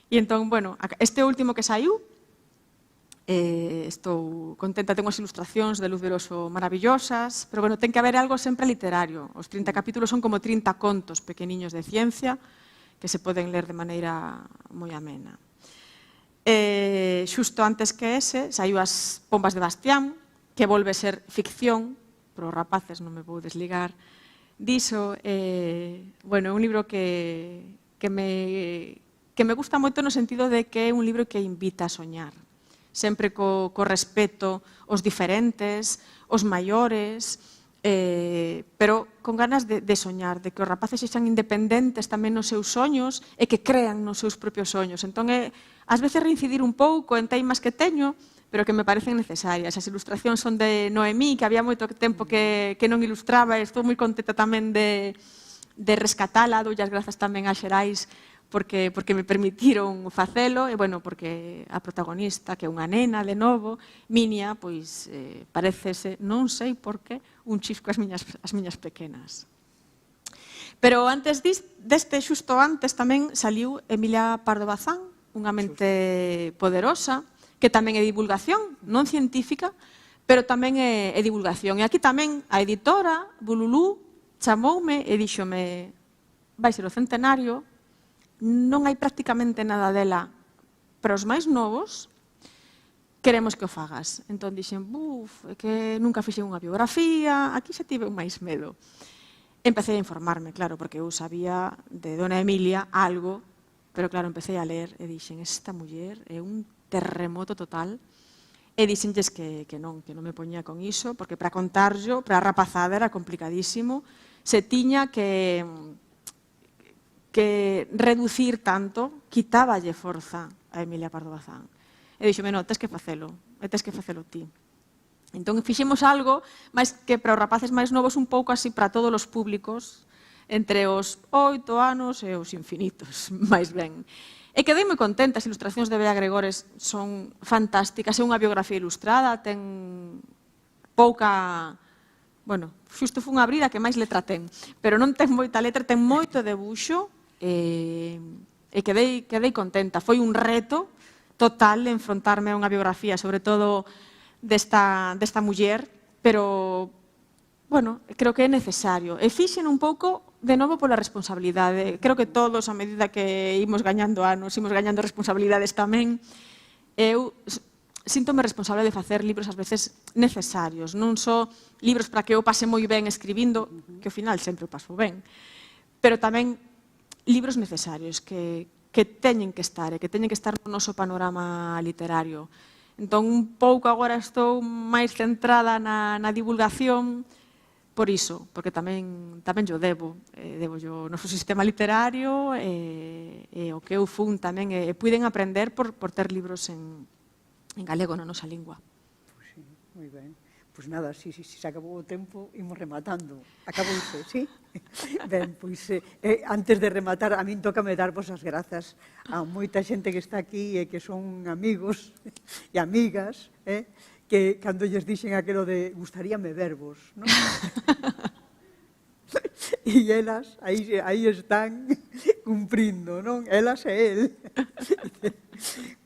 E entón, bueno, este último que saiu, estou contenta, tengo as ilustracións de Luz Veloso maravillosas, pero bueno, ten que haber algo sempre literario. Os 30 capítulos son como 30 contos pequeniños de ciencia que se poden ler de maneira moi amena. Xusto antes que ese, saiu As pombas de Bastián, que volve ser ficción, pero os rapaces non me vou desligar diso. Bueno, é un libro que me gusta moito no sentido de que é un libro que invita a soñar, sempre co respeto aos diferentes, os maiores, pero con ganas de soñar, de que os rapaces sexan independentes tamén nos seus soños e que crean nos seus propios soños. Entón, ás veces reincidir un pouco en teimas que teño, pero que me parecen necesarias. As ilustracións son de Noemí, que había moito tempo que non ilustraba, e estou moi contenta tamén de rescatala, doulle as grazas tamén a Xerais porque me permitiron facelo, e, bueno, porque a protagonista, que é unha nena, de novo, Minia, pois parecese, non sei por qué, un chisco ás miñas pequenas. Pero antes deste, xusto antes, tamén saliu Emilia Pardo Bazán, unha mente poderosa, que tamén é divulgación, non científica, pero tamén é divulgación. E aquí tamén a editora, Bululú, chamoume e díxome: vai ser o centenario, non hai prácticamente nada dela, pero os máis novos queremos que o fagas. Entón dixen, é que nunca fixen unha biografía, aquí xa tive máis medo. Empecé a informarme, claro, porque eu sabía de Dona Emilia algo, pero claro, empecé a ler e dixen, esta muller é un terremoto total, e dixenlles que non me poñía con iso, porque para contarlo, para a rapazada era complicadísimo, se tiña que reducir tanto, quitáballe forza a Emilia Pardo Bazán. E dixome, non, tes que facelo, e tes que facelo ti. Entón, fixemos algo, máis que para os rapaces máis novos, un pouco así para todos os públicos, entre os 8 anos e os infinitos, máis ben. E quedei moi contenta, as ilustracións de Bea Gregores son fantásticas, é unha biografía ilustrada, ten pouca... Bueno, xusto fun a abrir a que máis letra ten, pero non ten moita letra, ten moito debuxo, e quedei contenta. Foi un reto total enfrontarme a unha biografía, sobre todo desta muller, pero, bueno, creo que é necesario. E fixen un pouco de novo pola responsabilidade. Creo que todos, a medida que imos gañando anos, imos gañando responsabilidades tamén. Eu síntome responsable de facer libros ás veces necesarios, non só libros para que eu pase moi ben escribindo, que ao final sempre o paso ben, pero tamén libros necesarios que teñen que estar e que teñen que estar no noso panorama literario. Entón, un pouco agora estou máis centrada na divulgación, por iso, porque tamén yo debo o noso sistema literario e o que eu fun tamén, e puiden aprender por ter libros en galego na nosa lingua. Pois sí, moi ben. Pois nada, se acabou o tempo, imos rematando. Acabouse, sí? Ben, pois, antes de rematar, a min tócame darvos as grazas a moita xente que está aquí e que son amigos e amigas, que cando lles dixen aquilo de gustaríame vervos, non? E elas aí están cumprindo, non? Elas e el.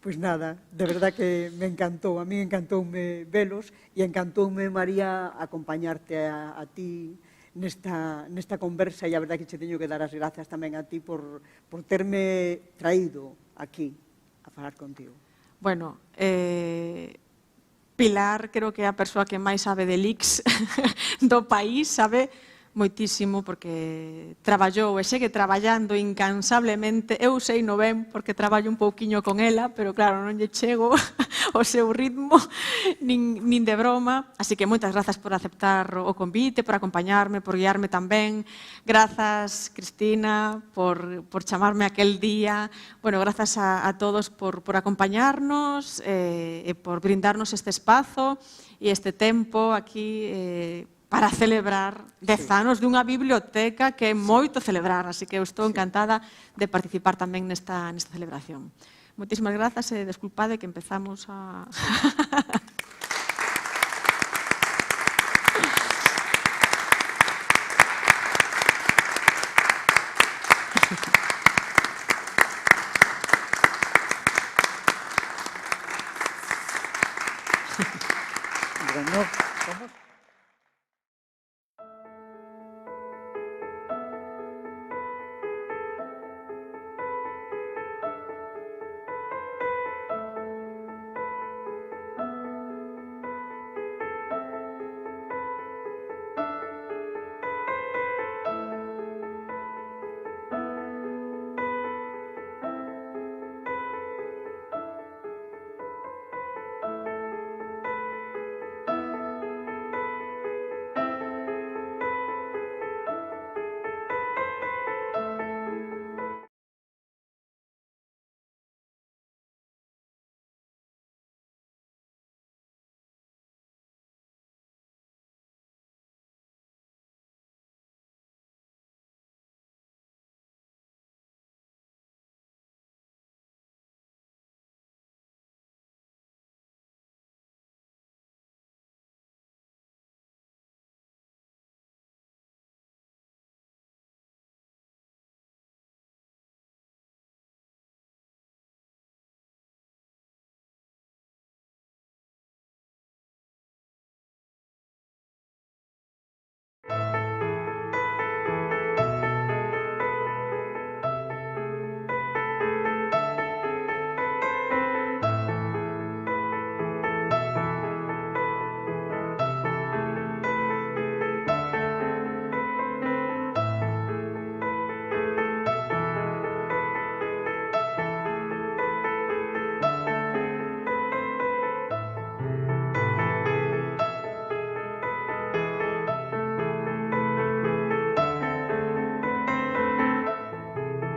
Pois nada, de verdad que me encantou, a mí encantoume velos e encantoume, María, acompañarte a ti nesta conversa, e a verdad que che teño que dar as grazas tamén a ti por terme traído aquí a falar contigo. Bueno, Pilar creo que é a persoa que máis sabe de leaks do país, sabe moitísimo, porque traballou e segue traballando incansablemente. Eu sei no ben porque traballo un pouquiño con ela, pero claro, non lle chego o seu ritmo nin de broma. Así que moitas grazas por aceptar o convite, por acompañarme, por guiarme tamén. Grazas, Cristina, por chamarme aquel día. Bueno, grazas a todos por acompañarnos e por brindarnos este espazo e este tempo aquí para celebrar 10 anos dunha biblioteca que é moito celebrar, así que eu estou encantada de participar tamén nesta celebración. Moitísimas grazas e desculpade que empezamos a... Bueno,